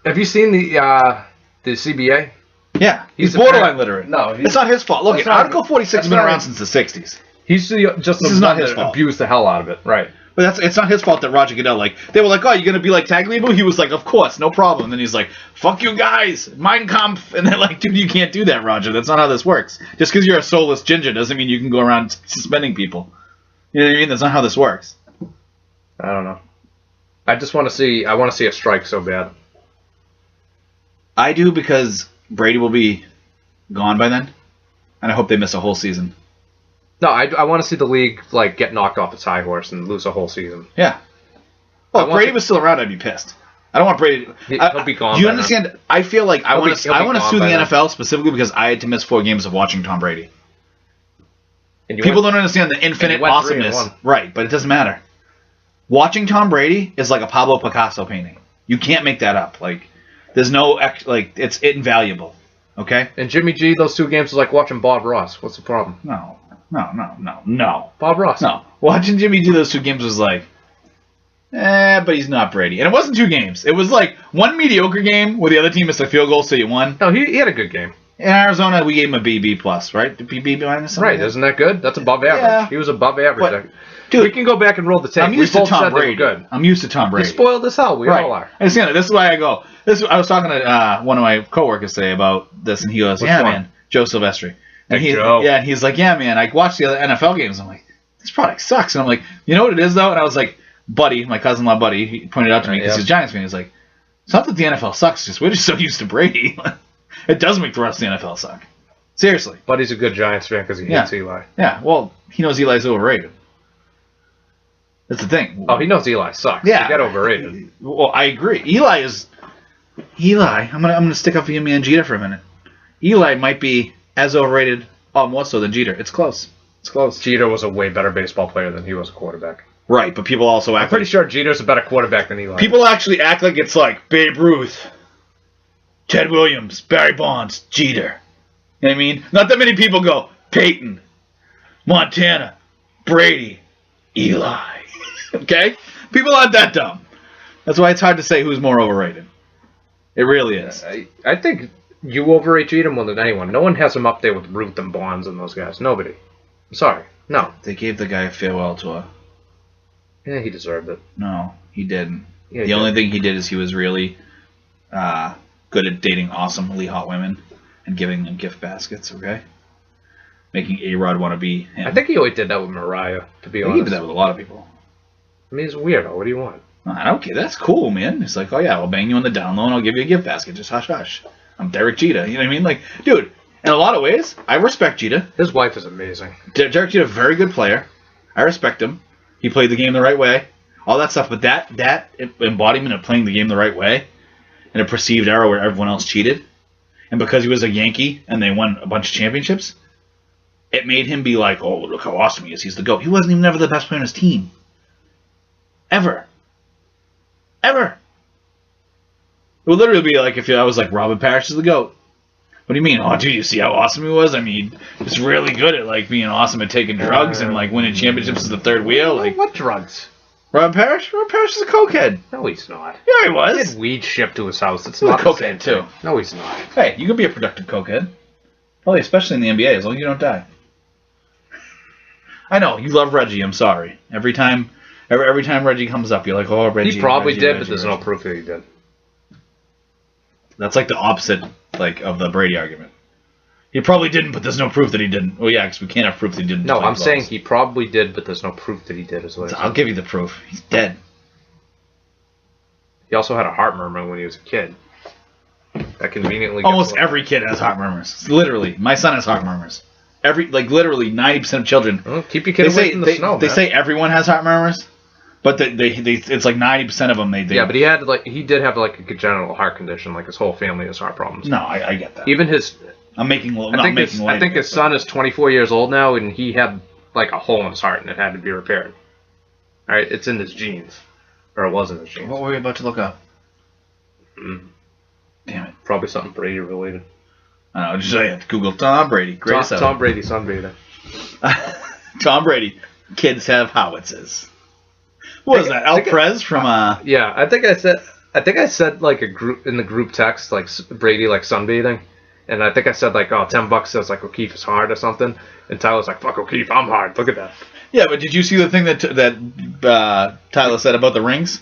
Have you seen the CBA? Yeah, he's borderline literate. No, it's not his fault. Look, Article 46 has been around since the 60s. He's just this is not his fault. Abused the hell out of it. Right. But it's not his fault that Roger Goodell, they were like, oh, you're going to be like Tagliabue? He was like, of course, no problem. And then he's like, fuck you guys, Mein Kampf. And they're like, dude, you can't do that, Roger. That's not how this works. Just because you're a soulless ginger doesn't mean you can go around suspending people. You know what I mean? That's not how this works. I don't know. I want to see a strike so bad. I do, because Brady will be gone by then. And I hope they miss a whole season. No, I want to see the league get knocked off its high horse and lose a whole season. Yeah. Well, if Brady was still around, I'd be pissed. I don't want Brady. He'll be gone. Do you understand? Then. I feel like I want to sue the NFL then. specifically because I had to miss 4 games of watching Tom Brady. People don't understand the infinite awesomeness. Right, but it doesn't matter. Watching Tom Brady is like a Pablo Picasso painting. You can't make that up. There's no it's invaluable. Okay. And Jimmy G, those 2 games was like watching Bob Ross. What's the problem? No. Bob Ross. No. Watching Jimmy do those 2 games was like, but he's not Brady. And it wasn't 2 games. It was one mediocre game where the other team missed a field goal, so you won. No, he had a good game. In Arizona, we gave him a B+, right? B minus. Right, isn't that good? That's above average. Yeah. He was above average. But, dude, we can go back and roll the tape. I'm used to Tom Brady. Good. I'm used to Tom Brady. He's spoiled as hell. We all are. I understand that. This is why I go. I was talking to one of my coworkers today about this, and he goes, Which "Yeah, one? man, Joe Silvestri." And Joe. Yeah, and he's like, "Yeah, man, I watched the other NFL games." I'm like, "This product sucks." And I'm like, "You know what it is, though?" And I was like, "Buddy, my cousin-in-law Buddy, he pointed out to me because he's a Giants fan. He's like, it's not that the NFL sucks, just we're just so used to Brady. It does make the rest of the NFL suck. Seriously." Buddy's a good Giants fan because he hates Eli. Yeah, well, he knows Eli's overrated. That's the thing. Oh, he knows Eli sucks. Yeah. He got overrated. Well, I agree. Eli. I'm gonna stick up for you, man, Jeter for a minute. Eli might be as overrated, more so than Jeter. It's close. Jeter was a way better baseball player than he was a quarterback. Right, but people also act. I'm pretty sure Jeter's a better quarterback than Eli. People actually act like it's like Babe Ruth, Ted Williams, Barry Bonds, Jeter. You know what I mean? Not that many people go Peyton, Montana, Brady, Eli. Okay? People aren't that dumb. That's why it's hard to say who's more overrated. It really is. I think you overrate Jeter more than anyone. No one has him up there with Ruth and Bonds and those guys. Nobody. I'm sorry. No. They gave the guy a farewell tour. Yeah, he deserved it. No, he didn't. Yeah, the only thing he did is he was really good at dating awesomely hot women and giving them gift baskets, okay? Making A-Rod want to be him. I think he always did that with Mariah, to be honest. He did that with a lot of people. I mean, he's a weirdo. What do you want? I don't care. That's cool, man. It's like, oh yeah, I'll bang you on the down low and I'll give you a gift basket. Just hush hush. I'm Derek Jeter. You know what I mean? Like, dude, in a lot of ways, I respect Jeter. His wife is amazing. Derek Jeter, very good player. I respect him. He played the game the right way. All that stuff. But that embodiment of playing the game the right way in a perceived era where everyone else cheated, and because he was a Yankee and they won a bunch of championships, it made him be like, oh, look how awesome he is. He's the GOAT. He wasn't even ever the best player on his team. Ever. It would literally be like if I was like, Robin Parrish is the GOAT. What do you mean? Oh, dude, you see how awesome he was? I mean, he's really good at like being awesome at taking drugs and like winning championships as the third wheel. Like, what drugs? Robin Parrish? Robin Parrish is a cokehead. No, he's not. Yeah, he He was. had weed shipped to his house. It's He's a not the same cokehead too. thing. No, he's not. Hey, you can be a productive cokehead. Probably, especially in the NBA, as long as you don't die. I know you love Reggie. I'm sorry. Every time Reggie comes up, you're like, oh, Reggie. He probably Reggie, did, Reggie, but there's Reggie. no proof that he did. That's like the opposite, like, of the Brady argument. He probably didn't, but there's no proof that he didn't. Well, yeah, because we can't have proof that he didn't. No, play I'm balls. saying he probably did, but there's no proof that he did. Is what I'll give you the proof. He's dead. He also had a heart murmur when he was a kid. That conveniently. Almost every kid has heart murmurs. Literally, my son has heart murmurs. literally 90% of children. Well, keep your kid away from the snow. They say everyone has heart murmurs, but it's like 90% of them. Yeah, but he did have like a congenital heart condition. Like his whole family has heart problems. No, I get that. Even his. I think his son is 24 years old now, and he had like a hole in his heart, and it had to be repaired. All right, it's in his genes, or it was in his genes. What were we about to look up? Damn it! Probably something Brady related. I don't know. Just have to Google Tom Brady. Tom Brady, sunbathing. Tom Brady. Kids have howitzers. What was that? Al Prez from Yeah, I think I said like a group in the group text like Brady like sunbathing. And I think I said, like, $10 says, like, O'Keefe is hard or something. And Tyler's like, fuck O'Keefe, I'm hard. Look at that. Yeah, but did you see the thing that Tyler said about the rings?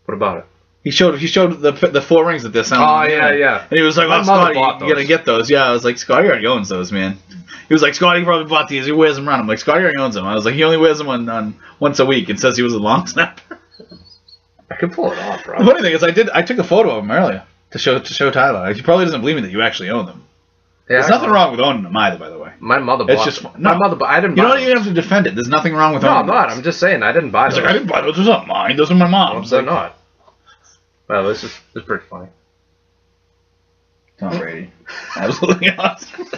What about it? He showed the 4 rings that they're selling. Oh, yeah. And he was like, Scotty, you gotta get those. Yeah, I was like, Scotty already owns those, man. He was like, Scotty probably bought these. He wears them around. I'm like, Scotty already owns them. I was like, he only wears them on once a week and says he was a long snapper. I can pull it off, bro. The funny thing is, I took a photo of him earlier. To show Tyler. He probably doesn't believe me that you actually own them. Yeah, there's nothing wrong with owning them either, by the way. My mother bought them. I didn't buy them. You don't even have to defend it. There's nothing wrong with owning them. No, I'm not. I'm just saying, I didn't buy them. He's like, I didn't buy those. Those aren't mine. Those are my mom's. They're not. Well, this is pretty funny. Tom Brady. Absolutely awesome.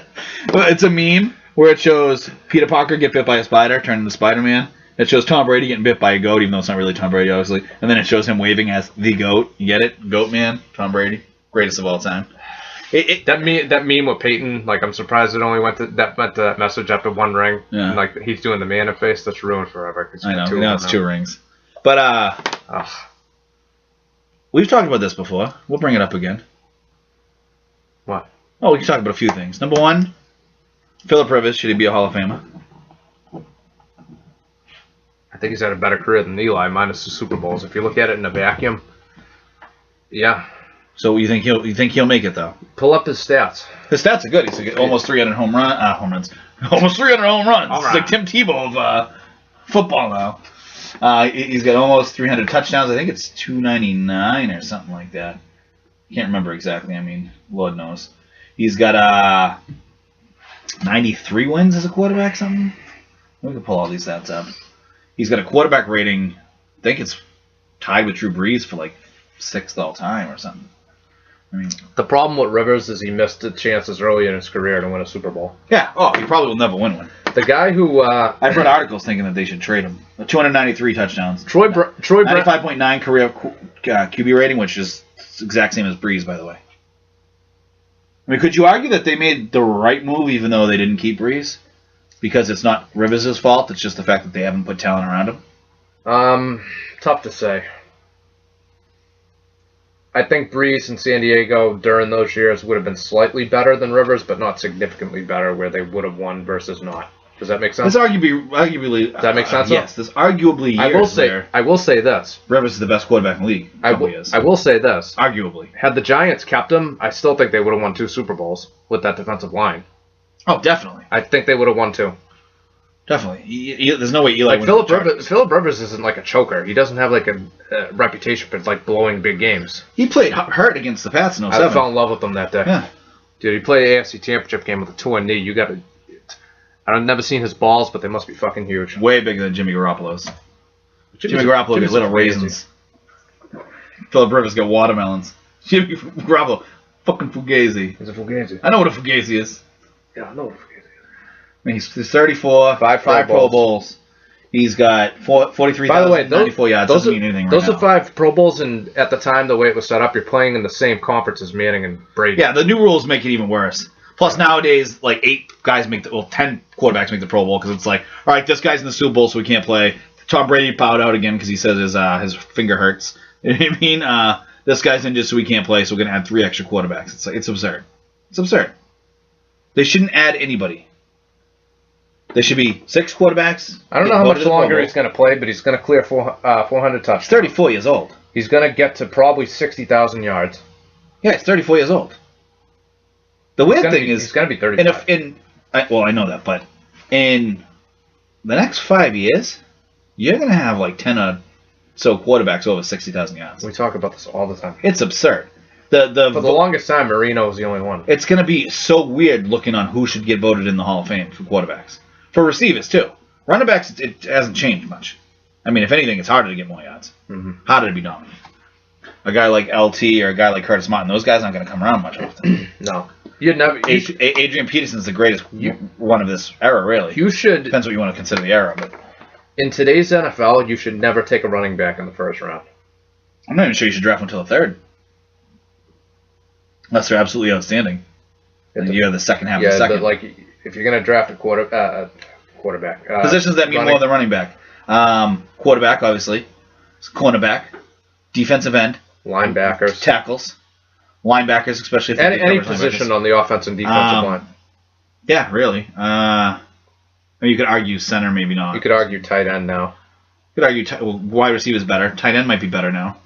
It's a meme where it shows Peter Parker get bit by a spider, turn into Spider-Man. It shows Tom Brady getting bit by a goat, even though it's not really Tom Brady, obviously. And then it shows him waving as the GOAT. You get it? Goat man, Tom Brady. Greatest of all time. That meme with Peyton, like, I'm surprised it only went to that message after 1 ring. Yeah. And, like, he's doing the man face. That's ruined forever. I know. Now it's 2 rings. But, we've talked about this before. We'll bring it up again. What? Oh, we can talk about a few things. Number 1, Phillip Rivers, should he be a Hall of Famer? I think he's had a better career than Eli, minus the Super Bowls. If you look at it in a vacuum, yeah. So you think he'll make it though? Pull up his stats. His stats are good. He's almost 300 home runs. Almost 300 home runs. He's like Tim Tebow of football now. He's got almost 300 touchdowns. I think it's 299 or something like that. Can't remember exactly. I mean, Lord knows. He's got 93 wins as a quarterback. Something. We can pull all these stats up. He's got a quarterback rating. I think it's tied with Drew Brees for like 6th all time or something. I mean, the problem with Rivers is he missed the chances early in his career to win a Super Bowl. Yeah. Oh, he probably will never win one. The guy who I've read articles thinking that they should trade him. 293 touchdowns. Troy 95.9 career QB rating, which is the exact same as Brees, by the way. I mean, could you argue that they made the right move even though they didn't keep Brees? Because it's not Rivers' fault. It's just the fact that they haven't put talent around him. Tough to say. I think Brees in San Diego during those years would have been slightly better than Rivers, but not significantly better, where they would have won versus not. Does that make sense? There's arguably. Does that make sense? Yes. There's arguably years I will say this. Rivers is the best quarterback in the league. I will say this. Arguably. Had the Giants kept him, I still think they would have won 2 Super Bowls with that defensive line. Oh, definitely. I think they would have won 2. Definitely. There's no way Eli wins. Phillip Rivers isn't like a choker. He doesn't have like a reputation for like blowing big games. He played hurt against the Pats in 07. I fell in love with him that day. Yeah. Dude, he played an AFC Championship game with a 2-1 knee. You got to... I've never seen his balls, but they must be fucking huge. Way bigger than Jimmy Garoppolo's. Jimmy Garoppolo gets little raisins. Phillip Rivers got watermelons. Jimmy Garoppolo, fucking fugazi. He's a fugazi. I know what a fugazi is. Yeah, I know what a fugazi is. I mean, he's 34, 5 Pro Bowls. He's got 43,094 yards. Doesn't mean anything right now. Those are 5 Pro Bowls, and at the time, the way it was set up, you're playing in the same conference as Manning and Brady. Yeah, the new rules make it even worse. Plus, nowadays, like 10 quarterbacks make the Pro Bowl because it's like, all right, this guy's in the Super Bowl, so we can't play. Tom Brady bowed out again because he says his finger hurts. You know what I mean? This guy's injured, so we can't play, so we're going to add 3 extra quarterbacks. It's absurd. It's absurd. They shouldn't add anybody. There should be 6 quarterbacks. I don't know how much longer he's going to play, but he's going to clear 400 touchdowns. He's 34 years old. He's going to get to probably 60,000 yards. Yeah, he's 34 years old. The weird thing is... He's going to be 35. I know that, but in the next 5 years, you're going to have like 10 or so quarterbacks over 60,000 yards. We talk about this all the time. It's absurd. For the longest time, Marino was the only one. It's going to be so weird looking on who should get voted in the Hall of Fame for quarterbacks. For receivers, too. Running backs, it hasn't changed much. I mean, if anything, it's harder to get more yards. Mm-hmm. Harder to be dominant. A guy like LT or a guy like Curtis Martin, those guys aren't going to come around much often. No. You'd never. Adrian Peterson's the greatest one of this era, really. You should. Depends what you want to consider the era, but in today's NFL, you should never take a running back in the first round. I'm not even sure you should draft until the third. Unless they're absolutely outstanding. And you're the second half of the second. Like, if you're going to draft a quarterback. Positions that mean more than running back. Quarterback, obviously. Cornerback. Defensive end. Linebackers. Tackles. Linebackers, especially if any position on the offensive and defensive line. Yeah, really. I mean, you could argue center, maybe not. You could argue tight end now. You could argue wide receiver is better. Tight end might be better now.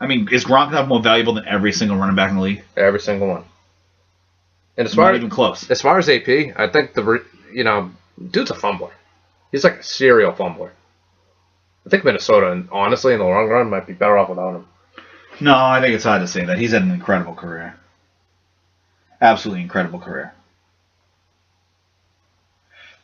I mean, is Gronk not more valuable than every single running back in the league? Every single one. And not even close. As far as AP, I think dude's a fumbler. He's like a serial fumbler. I think Minnesota, honestly, in the long run, might be better off without him. No, I think it's hard to say that. He's had an incredible career. Absolutely incredible career.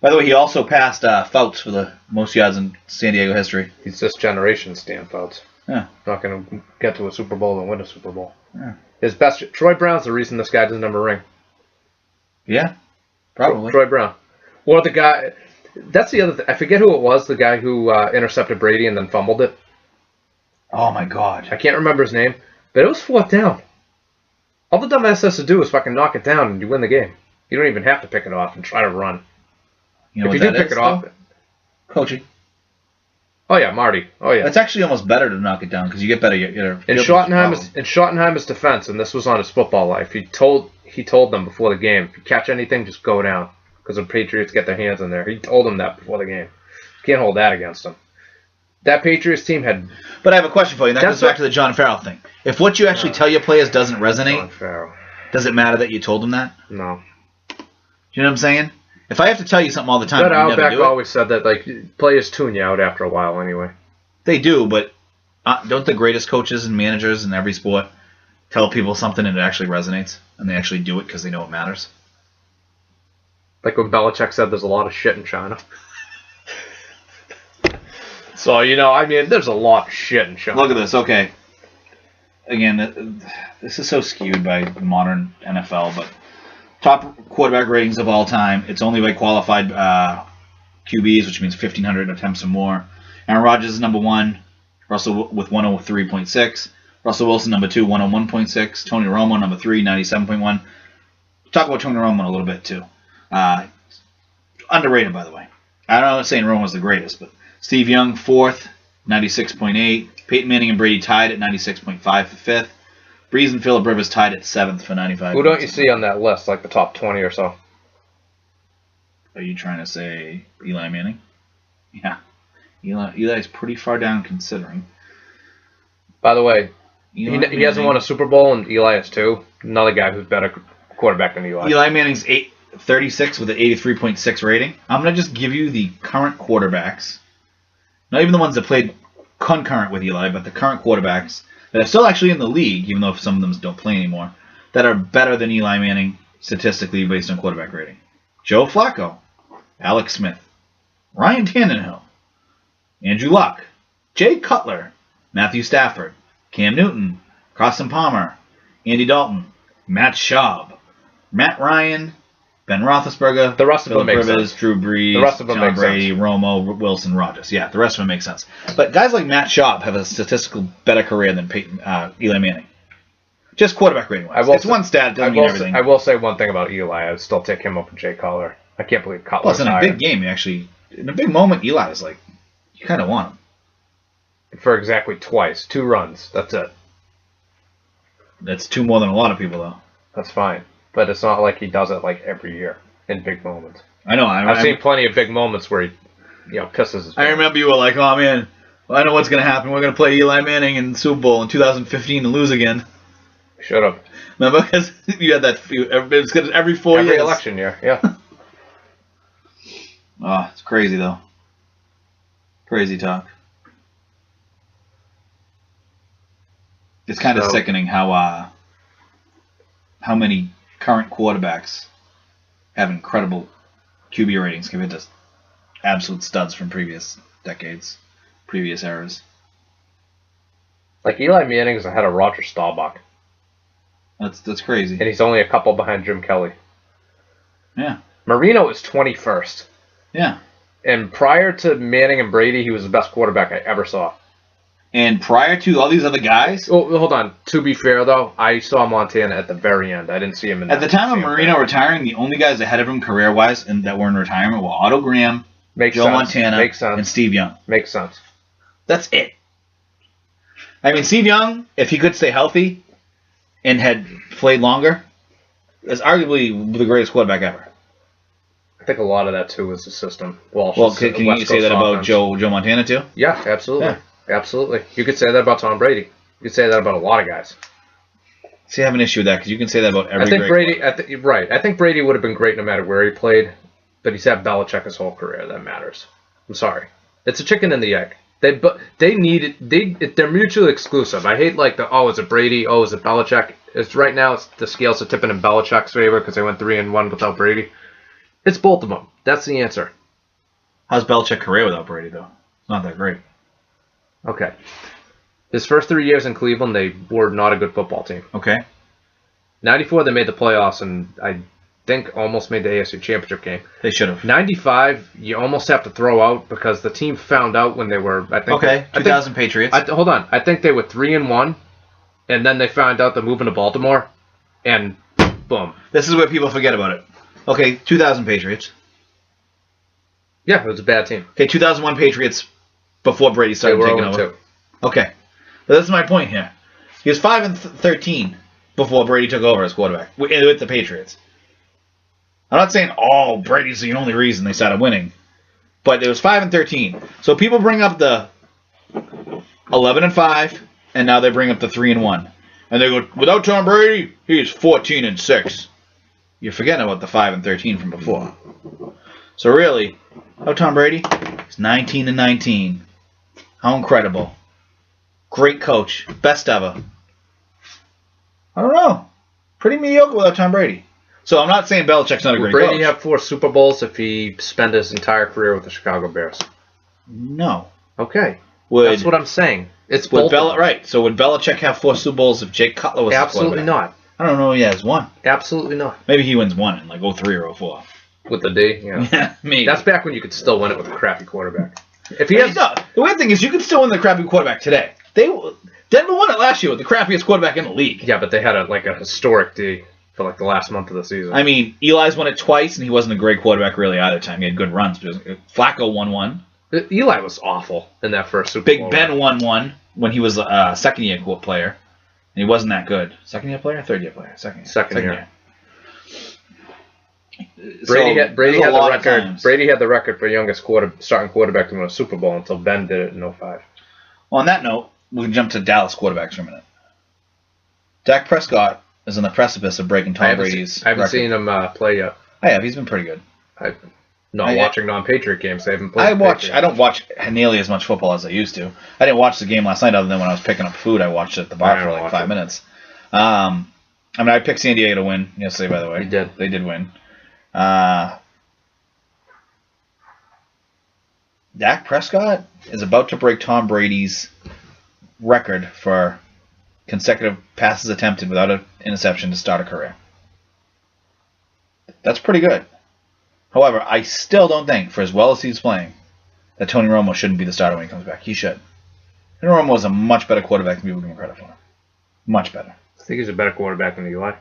By the way, he also passed Fouts for the most yards in San Diego history. He's this generation's Stan Fouts. Yeah. Not going to get to a Super Bowl and win a Super Bowl. Yeah. His best. Troy Brown's the reason this guy doesn't have a ring. Yeah, probably. Troy Brown. Or the guy. That's the other thing. I forget who it was, the guy who intercepted Brady and then fumbled it. Oh, my God. I can't remember his name, but it was 4th down. All the dumbass has to do is fucking knock it down and you win the game. You don't even have to pick it off and try to run. You know if you do pick it off... Coaching. Oh, yeah, Marty. Oh, yeah. It's actually almost better to knock it down because you get better. In Schottenheimer's defense, and this was on his football life, he told them before the game, if you catch anything, just go down. Because the Patriots get their hands in there. He told them that before the game. Can't hold that against them. That Patriots team had... But I have a question for you. That goes back to the John Farrell thing. If what you actually tell your players doesn't resonate, does it matter that you told them that? No. You know what I'm saying? If I have to tell you something all the time, Judd Auerbach always said that players tune you out after a while anyway. They do, but don't the greatest coaches and managers in every sport tell people something and it actually resonates, and they actually do it because they know it matters? Like when Belichick said there's a lot of shit in China. So, there's a lot of shit in China. Look at this, okay. Again, this is so skewed by modern NFL, but top quarterback ratings of all time. It's only by qualified QBs, which means 1,500 attempts or more. Aaron Rodgers is number 1, Russell with 103.6. Russell Wilson, number 2, 101.6. Tony Romo, number 3, 97.1. Talk about Tony Romo a little bit, too. Underrated, by the way. I'm not saying Romo's the greatest, but Steve Young, 4th, 96.8. Peyton Manning and Brady tied at 96.5 for 5th. Breeze and Phillip Rivers tied at 7th for 95. Who don't you see on that list, like the top 20 or so? Are you trying to say Eli Manning? Yeah. Eli's pretty far down considering. By the way, he hasn't won a Super Bowl, and Eli has 2. Another guy who's better quarterback than Eli. Eli Manning's 36 with an 83.6 rating. I'm going to just give you the current quarterbacks. Not even the ones that played concurrent with Eli, but the current quarterbacks that are still actually in the league, even though some of them don't play anymore, that are better than Eli Manning statistically based on quarterback rating. Joe Flacco, Alex Smith, Ryan Tannehill, Andrew Luck, Jay Cutler, Matthew Stafford, Cam Newton, Carson Palmer, Andy Dalton, Matt Schaub, Matt Ryan, Ben Roethlisberger, the rest of them make Rivers, sense. Drew Brees, the rest of them Tom make Brady, sense. Romo, Wilson, Rodgers. Yeah, the rest of them make sense. But guys like Matt Schaub have a statistical better career than Eli Manning. Just quarterback rating wise. It's one stat, doesn't mean everything. I will say one thing about Eli. I would still take him over Jay Cutler. I can't believe Cutler's Plus, in a big game, in a big moment, Eli is like, you kind of want him. For exactly twice. 2 runs. That's it. That's 2 more than a lot of people, though. That's fine. But it's not like he does it like every year in big moments. I know. I've seen plenty of big moments where he pisses his pants. I remember you were like, oh, man, I know what's going to happen. We're going to play Eli Manning in the Super Bowl in 2015 and lose again. Should have. Remember? Because you had that every 4 years. Every election year, yeah. Oh, it's crazy, though. Crazy talk. It's kind of sickening how how many current quarterbacks have incredible QB ratings compared to absolute studs from previous decades, previous eras. Like Eli Manning is ahead of Roger Staubach, That's crazy. and he's only a couple behind Jim Kelly. Yeah. Marino is 21st, Yeah. and prior to Manning and Brady, he was the best quarterback I ever saw. And prior to all these other guys, Oh, hold on. To be fair, though, I saw Montana at the very end. I didn't see him in at the time of same Marino thing. retiring, the only guys ahead of him career-wise and that were in retirement were Otto Graham, Makes Joe sense. Montana, Makes sense. and Steve Young. Makes sense. That's it. I mean, Steve Young, if he could stay healthy and had played longer, is arguably the greatest quarterback ever. I think a lot of that, too, was the system. Well, Can you say that about Joe Montana, too? Yeah, absolutely. Yeah. Absolutely. You could say that about Tom Brady. You could say that about a lot of guys. See, I have an issue with that because you can say that about every I think great Brady, right. I think Brady would have been great no matter where he played, but he's had Belichick his whole career. That matters. I'm sorry. It's a chicken and the egg. They're mutually exclusive. I hate is it Brady? Oh, is it Belichick? It's right now. The scales are tipping in Belichick's favor because they went 3-1 without Brady. It's both of them. That's the answer. How's Belichick's career without Brady, though? It's not that great. Okay. His first 3 years in Cleveland, they were not a good football team. Okay. 94, they made the playoffs, and I think almost made the AFC Championship game. They should have. 95, you almost have to throw out because the team found out when they were, I think. Okay, 2000 Patriots. Hold on. I think they were 3-1, and then they found out they're moving to Baltimore, and boom. This is where people forget about it. Okay, 2000 Patriots. Yeah, it was a bad team. Okay, 2001 Patriots before Brady They started were taking 0-2. over. Okay. But that's my point here. He was 5-13 before Brady took over as quarterback with the Patriots. I'm not saying Brady's the only reason they started winning, but it was 5-13. So people bring up the 11-5, and now they bring up the 3-1, and they go, without Tom Brady, he's 14-6. You're forgetting about the 5-13 from before. So really, without Tom Brady, he's 19-19. How incredible! Great coach, best ever. I don't know. Pretty mediocre without Tom Brady. So I'm not saying Belichick's not a Would great Brady coach. have 4 Super Bowls if he spent his entire career with the Chicago Bears? No. Okay. Would, That's what I'm saying. It's would both of them. right. So would Belichick have 4 Super Bowls if Jake Cutler was Absolutely the quarterback? not. I don't know. He has one. Absolutely not. Maybe he wins one in like 03 or 04. With the D, yeah. Yeah, maybe. That's back when you could still win it with a crappy quarterback. If he Yeah, has, no, the weird thing is you can still win the crappy quarterback today. Denver won it last year with the crappiest quarterback in the league. yeah, but they had a historic D for the last month of the season. I mean, Eli's won it twice, and he wasn't a great quarterback really either time. He had good runs. Flacco won one. Eli was awful in that first Super Big Bowl. Ben won one when he was a second-year player, and he wasn't that good. Second-year player, third-year player, Second year. Brady had the record. Brady had the record for youngest starting quarterback to win a Super Bowl until Ben did it in 05. Well, on that note, we can jump to Dallas quarterbacks for a minute. Dak Prescott is on the precipice of breaking Tom Brady's I haven't record. seen him play yet. I have. He's been pretty good. I'm not watching non-Patriot games. They haven't played. I don't watch nearly as much football as I used to. I didn't watch the game last night other than when I was picking up food. I watched it at the bar for like 5 minutes. I picked San Diego to win yesterday, by the way. You did. They did win. Dak Prescott is about to break Tom Brady's record for consecutive passes attempted without an interception to start a career. That's pretty good. However, I still don't think, for as well as he's playing, that Tony Romo shouldn't be the starter when he comes back. He should. Tony Romo is a much better quarterback than people give him credit for. Much better. I think he's a better quarterback than Eli.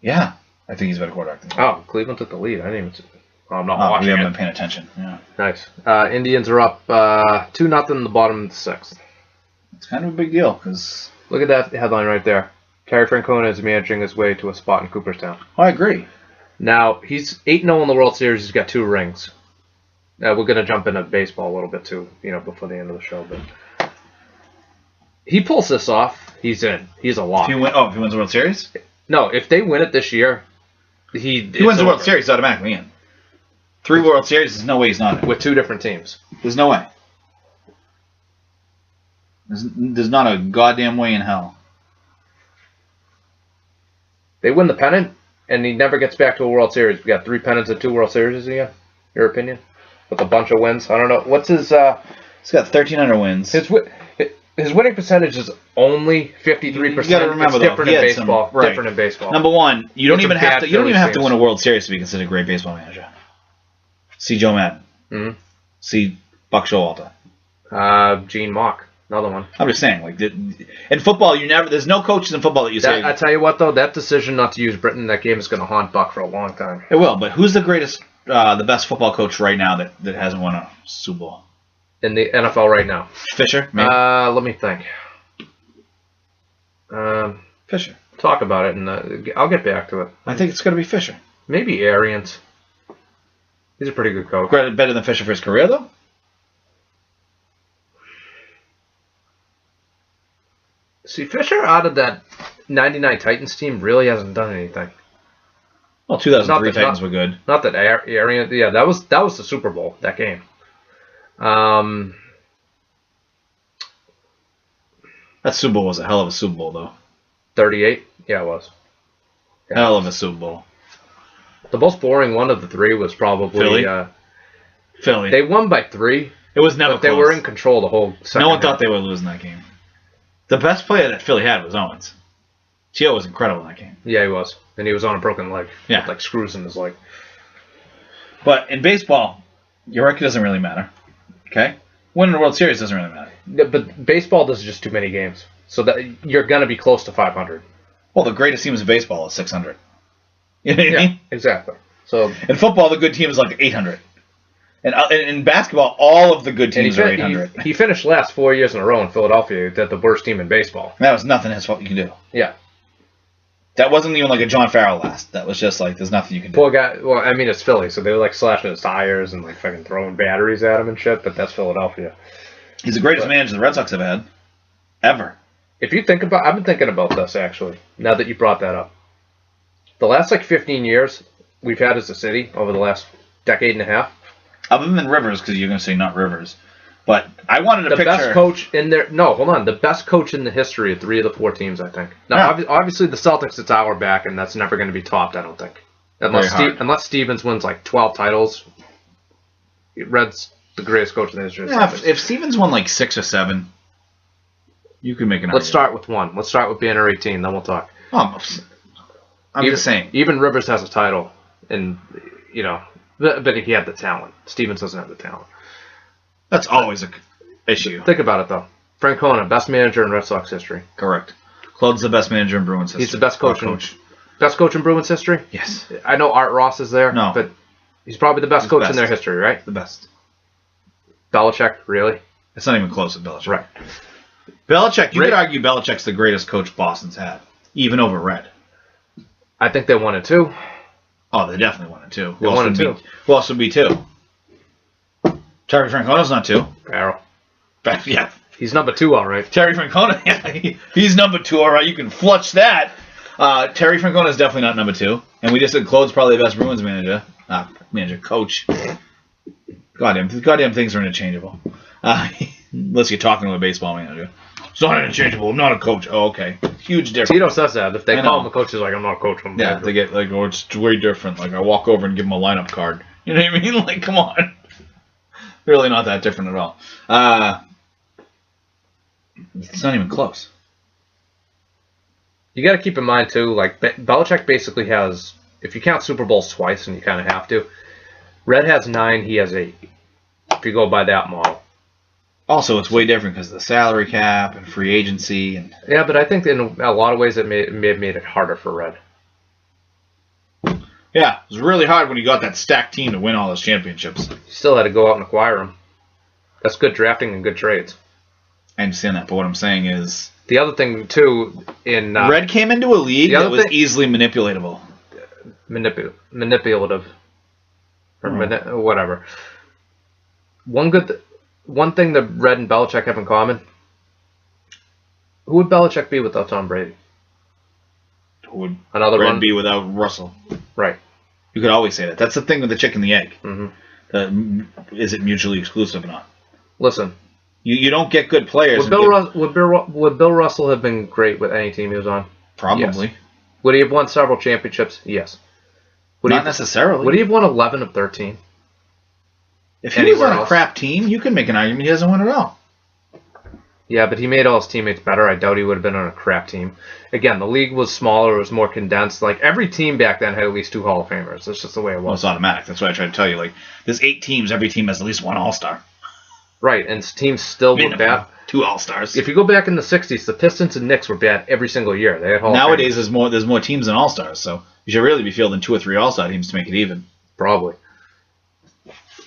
Yeah, I think he's a better quarterback than Oh, Cleveland took the lead. I didn't even. I'm not we watching haven't it. been paying attention. Yeah, Nice. Indians are up 2-0 in the bottom of the 6th. it's kind of a big deal because Look at that headline right there. Terry Francona is managing his way to a spot in Cooperstown. I agree. Now, he's 8-0 in the World Series. He's got 2 rings. We're going to jump into baseball a little bit too, before the end of the show. But he pulls this off, he's in. He's a lock. If he wins the World Series, No, if they win it this year, he wins the World Series, he's automatically in. 3 World Series, there's no way he's not in. with 2 different teams. There's no way. There's not a goddamn way in hell. They win the pennant, and he never gets back to a World Series. We got 3 pennants and 2 World Series a year. Your opinion? With a bunch of wins. I don't know. What's his? He's got 1,300 wins. His winning percentage is only 53%. You got to remember, it's different though, in baseball. right. Different in baseball. Number one, you don't It's a even have bad to. You don't even have to Phillies win a World Series to be considered a great baseball manager. See Joe Madden. Mm-hmm. See Buck Showalter. Gene Mauch, another one. I'm just saying, like in football, there's no coaches in football that you say. I tell you what, though, that decision not to use Britain in that game is going to haunt Buck for a long time. It will, but who's the greatest, the best football coach right now that hasn't won a Super Bowl? In the NFL right now. Fisher, maybe. Let me think. Fisher. Talk about it, and I'll get back to it. I think it's going to be Fisher. Maybe Arians. He's a pretty good coach. Better than Fisher for his career, though? See, Fisher out of that 99 Titans team really hasn't done anything. Well, 2003 Titans were good. Not that Arians. Yeah, that was the Super Bowl, that game. That Super Bowl was a hell of a Super Bowl, though. 38? Yeah, it was. Yeah. Hell of a Super Bowl. The most boring one of the 3 was probably Philly. They won by 3. It was never but close. They were in control the whole second No one half. thought they were losing that game. The best player that Philly had was Owens. Gio was incredible in that game. Yeah, he was. And he was on a broken leg. Yeah. With, like, screws in his leg. But in baseball, your record doesn't really matter. Okay? Winning the World Series doesn't really matter. Yeah, but baseball does just too many games. So that you're going to be close to 500. Well, the greatest teams in baseball is 600. You know what I mean? Exactly. So in football, the good team is like 800. And in basketball, all of the good teams are 800. He finished last 4 years in a row in Philadelphia. That the worst team in baseball. That was nothing his fault you can do. Yeah. That wasn't even like a John Farrell last. That was just like, there's nothing you can do. Poor guy. Well, I mean, it's Philly, so they were like slashing his tires and like fucking throwing batteries at him and shit. But that's Philadelphia. He's the greatest manager the Red Sox have had, ever. If you think about, I've been thinking about this actually. Now that you brought that up, the last like 15 years we've had as a city over the last decade and a half. Other than Rivers, because you're going to say not Rivers. But I wanted to the picture... best coach in there. No, hold on. The best coach in the history of 3 of the 4 teams, I think. Now, obviously, the Celtics, it's our back, and that's never going to be topped, I don't think. Unless Stevens wins like 12 titles, Red's the greatest coach in the history of the Celtics. If Stevens won like 6 or 7, you could make an argument. Let's start with 1. Let's start with Banner 18, then we'll talk. I'm just saying. Even Rivers has a title, and, you know, but he had the talent. Stevens doesn't have the talent. That's always an issue. Think about it, though. Francona, best manager in Red Sox history. Correct. Claude's the best manager in Bruins history. He's the best coach in Bruins history? Yes. I know Art Ross is there, no, but he's probably the best coach in their history, right? The best. Belichick, really? It's not even close to Belichick. Right. Belichick, you could argue Belichick's the greatest coach Boston's had, even over Red. I think they won it, too. Oh, they definitely won it, too. They won it, too. Who else would be 2? Terry Francona's not 2. Barrow. Yeah. He's number 2, all right. Terry Francona, yeah, he's number 2, all right. You can flush that. Terry Francona is definitely not number 2. And we just said Claude's probably the best Bruins manager. Coach. Goddamn things are interchangeable. Unless you're talking to a baseball manager. It's not interchangeable. I'm not a coach. Oh, okay. Huge difference. Tito says that. If they call him a coach, he's like, I'm not a coach. I'm a manager. They get like, oh, it's way different. Like, I walk over and give him a lineup card. You know what I mean? Like, come on. Really not that different at all. It's not even close. You got to keep in mind, too, like, Belichick basically has, if you count Super Bowls twice, and you kind of have to, Red has 9, he has 8. If you go by that model. Also, it's way different because of the salary cap and free agency. Yeah, but I think in a lot of ways it may have made it harder for Red. Yeah, it was really hard when you got that stacked team to win all those championships. You still had to go out and acquire them. That's good drafting and good trades. I understand that, but what I'm saying is... The other thing, too, in... Red came into a league that was easily manipulatable. Manipulative. Or whatever. One thing that Red and Belichick have in common, who would Belichick be without Tom Brady? Who would Red be without Russell? Right. You could always say that. That's the thing with the chicken and the egg. Mm-hmm. Is it mutually exclusive or not? Listen. You don't get good players. Would Bill Russell have been great with any team he was on? Probably. Yes. Would he have won several championships? Yes. Not necessarily. Would he have won 11 of 13? If he was on a crap team, you could make an argument he doesn't win at all. Yeah, but he made all his teammates better. I doubt he would have been on a crap team. Again, the league was smaller. It was more condensed. Like, every team back then had at least 2 Hall of Famers. That's just the way it Well, was. it's automatic. That's what I tried to tell you. Like, there's 8 teams. Every team has at least 1 All-Star. Right, and teams still were bad. 2 All-Stars. If you go back in the 60s, the Pistons and Knicks were bad every single year. They had Hall Nowadays, of Famers. there's more teams than All-Stars, so you should really be fielding 2 or 3 All-Star teams to make it even. Probably.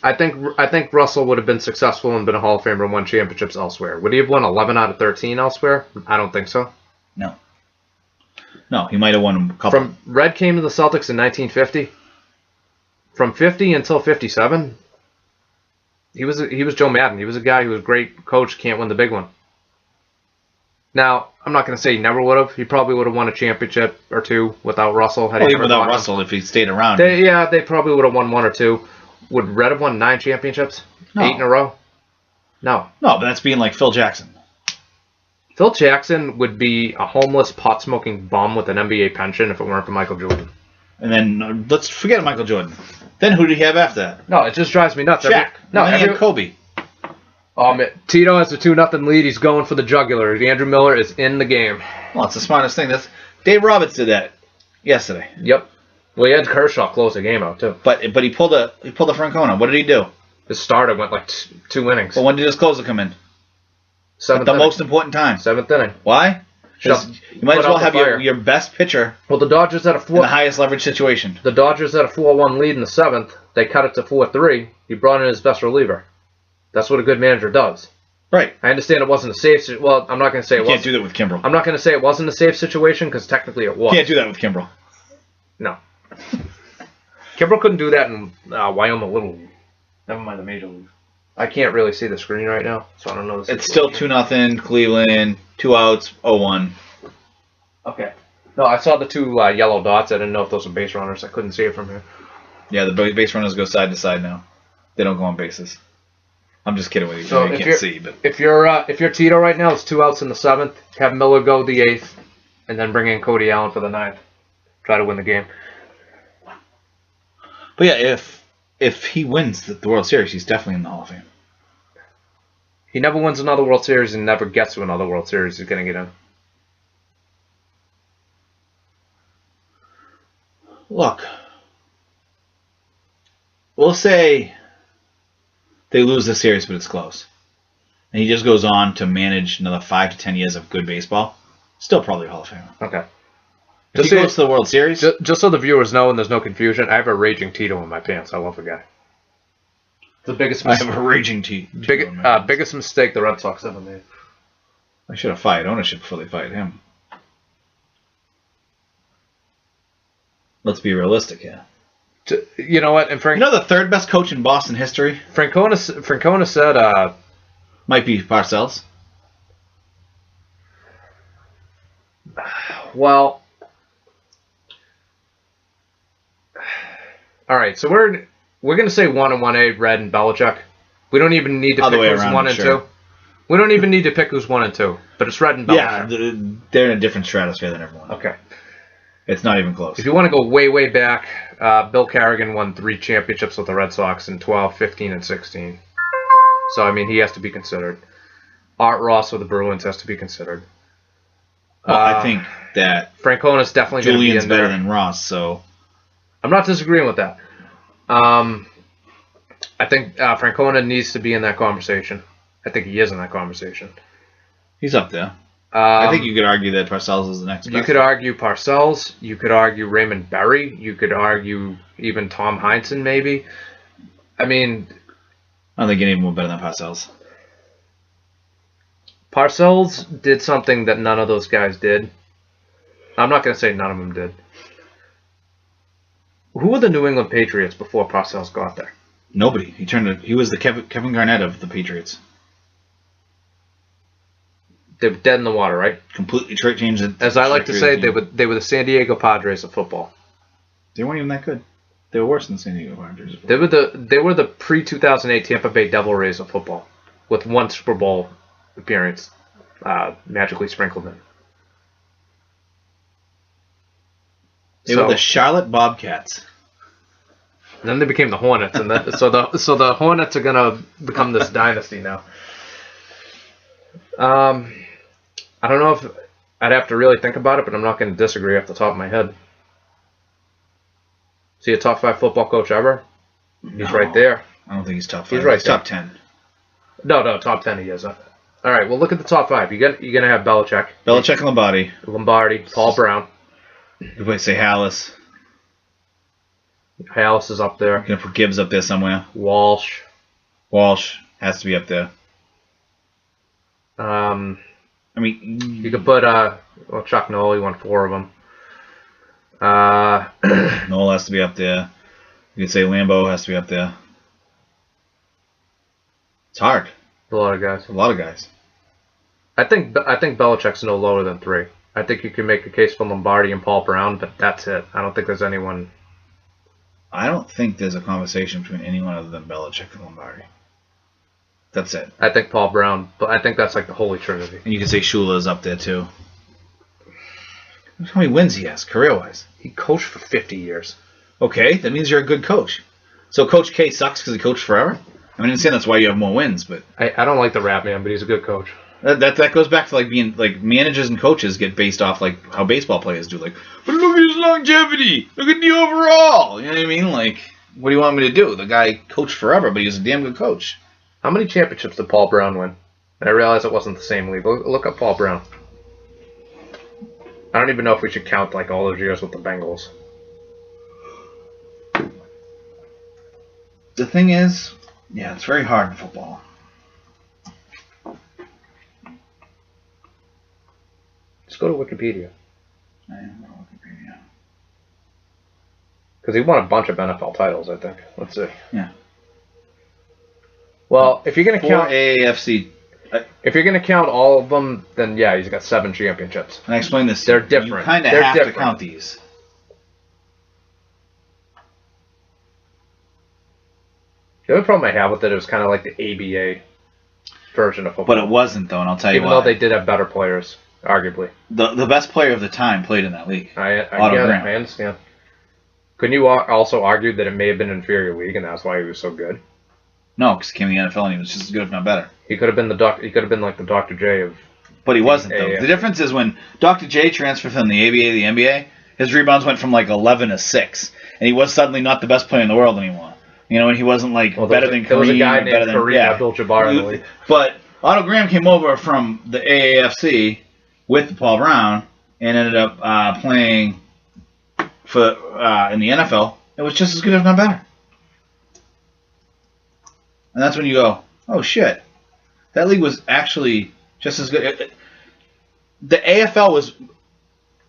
I think Russell would have been successful and been a Hall of Famer and won championships elsewhere. Would he have won 11 out of 13 elsewhere? I don't think so. No, he might have won a couple. From Red came to the Celtics in 1950. From 50 until 57, he was Joe Madden. He was a guy who was a great coach, can't win the big one. Now, I'm not going to say he never would have. He probably would have won a championship or 2 without Russell. Even without Russell, if he stayed around. They probably would have won 1 or 2. Would Red have won 9 championships? No. 8 in a row? No. No, but that's being like Phil Jackson. Phil Jackson would be a homeless, pot-smoking bum with an NBA pension if it weren't for Michael Jordan. And then, let's forget Michael Jordan. Then who did he have after that? No, it just drives me nuts. Shaq. And then he had Kobe. Tito has a 2-0 lead. He's going for the jugular. Andrew Miller is in the game. Well, it's the smartest thing. Dave Roberts did that yesterday. Yep. Well, he had Kershaw close the game out, too. But he pulled a Francona. What did he do? His starter went like 2 innings. But when did his closer come in? At the most important time. 7th inning. Why? Because you might as well have your best pitcher the Dodgers had in the highest leverage situation. The Dodgers had a 4-1 lead in the 7th. They cut it to 4-3. He brought in his best reliever. That's what a good manager does. Right. I understand it wasn't a safe. Well, I'm not going to say it wasn't. You can't do that with Kimbrel. I'm not going to say it wasn't a safe situation because technically it was. You can't do that with Kimbrel. No. Kimbrel couldn't do that in Wyoming Little League. Never mind the Major League. I can't really see the screen right now, so I don't know. It's still 2-0 Cleveland, 2 outs, 0-1. Okay. No, I saw the 2 yellow dots. I didn't know if those were base runners. I couldn't see it from here. Yeah, the base runners go side to side now. They don't go on bases. I'm just kidding with you. So you can't see, but if you're Tito right now, it's 2 outs in the 7th. Have Miller go the 8th, and then bring in Cody Allen for the 9th. Try to win the game. But yeah, if he wins the World Series, he's definitely in the Hall of Fame. He never wins another World Series and never gets to another World Series. He's going to get in. Look, we'll say they lose the series, but it's close. And he just goes on to manage another 5 to 10 years of good baseball. Still probably a Hall of Famer. Okay. If he goes to the World Series... Just so the viewers know and there's no confusion, I have a raging Tito in my pants. I love the guy. The biggest I have a raging Tito. Biggest mistake the Red Sox ever made. I should have fired ownership before they fired him. Let's be realistic here. You know what? And you know the 3rd best coach in Boston history? Francona said... might be Parcells. Well... All right, so we're going to say 1 and 1A, Red and Belichick. We don't even need to pick who's 1 and 2. We don't even need to pick who's 1 and 2, but it's Red and Belichick. Yeah, they're in a different stratosphere than everyone. Okay. It's not even close. If you want to go way, way back, Bill Carrigan won 3 championships with the Red Sox in 12, 15, and 16. So, I mean, he has to be considered. Art Ross with the Bruins has to be considered. Well, I think that Francona's definitely going to be in there. Julian's better than Ross, so... I'm not disagreeing with that. I think Francona needs to be in that conversation. I think he is in that conversation. He's up there. I think you could argue that Parcells is the next best. You could argue Parcells. You could argue Raymond Berry. You could argue even Tom Heinsohn, maybe. I mean... I don't think anyone better than Parcells. Parcells did something that none of those guys did. I'm not going to say none of them did. Who were the New England Patriots before Parcells got there? Nobody. He was the Kevin Garnett of the Patriots. They were dead in the water, right? Completely changed it. As I like to say, they were the San Diego Padres of football. They weren't even that good. They were worse than the San Diego Padres. They were the pre-2008 Tampa Bay Devil Rays of football, with 1 Super Bowl appearance magically sprinkled in. They were the Charlotte Bobcats. Then they became the Hornets, and so the Hornets are gonna become this dynasty now. I don't know if I'd have to really think about it, but I'm not going to disagree off the top of my head. See a top 5 football coach ever? He's right there. I don't think he's top 5. He's right he's there. top 10. No, top 10 he is. All right, well, look at the top 5. You're gonna have Belichick. Belichick and Lombardi, Paul Brown. You might say Hallis. Hallis is up there. You're going to put Gibbs up there somewhere. Walsh has to be up there. I mean, you could put Chuck Noll. He won 4 of them. Noel has to be up there. You could say Lambeau has to be up there. It's hard. A lot of guys. A lot of guys. I think Belichick's no lower than 3. I think you can make a case for Lombardi and Paul Brown, but that's it. I don't think there's anyone. I don't think there's a conversation between anyone other than Belichick and Lombardi. That's it. I think Paul Brown, but I think that's like the holy trinity. And you can say Shula's up there too. How many wins he has, career-wise? He coached for 50 years. Okay, that means you're a good coach. So Coach K sucks because he coached forever? I mean, I understand that's why you have more wins, but... I don't like the rap man, but he's a good coach. That goes back to like being like managers and coaches get based off like how baseball players do. Like, but look at his longevity. Look at the overall. You know what I mean? Like, what do you want me to do? The guy coached forever, but he was a damn good coach. How many championships did Paul Brown win? And I realize it wasn't the same league. Look up Paul Brown. I don't even know if we should count like all those years with the Bengals. The thing is, yeah, it's very hard in football. Just go to Wikipedia. I am on Wikipedia. Because he won a bunch of NFL titles, I think. Let's see. Yeah. Well, if you're gonna count AAFC, if you're gonna count all of them, then yeah, he's got 7 championships. and I explain this. They're different. You kind of They're have different. to count these. The only problem I have with it was kind of like the ABA version of football. But it wasn't though, and I'll tell you Even why. though they did have better players, arguably. The best player of the time played in that league. I Otto get it. Graham. I understand. Couldn't you also argue that it may have been an inferior league, and that's why he was so good? No, because he came in the NFL and he was just as good, if not better. He could have been He could have been like the Dr. J of. But he wasn't though. Yeah. The difference is when Dr. J transferred from the ABA to the NBA, his rebounds went from like 11 to 6, and he was suddenly not the best player in the world anymore. You know, and he wasn't like better than Kareem. There was a guy better named than Kareem Abdul-Jabbar in the league. But Otto Graham came over from the AAFC with Paul Brown and ended up playing for in the NFL. It was just as good, if not better. And that's when you go, oh shit, that league was actually just as good. The AFL was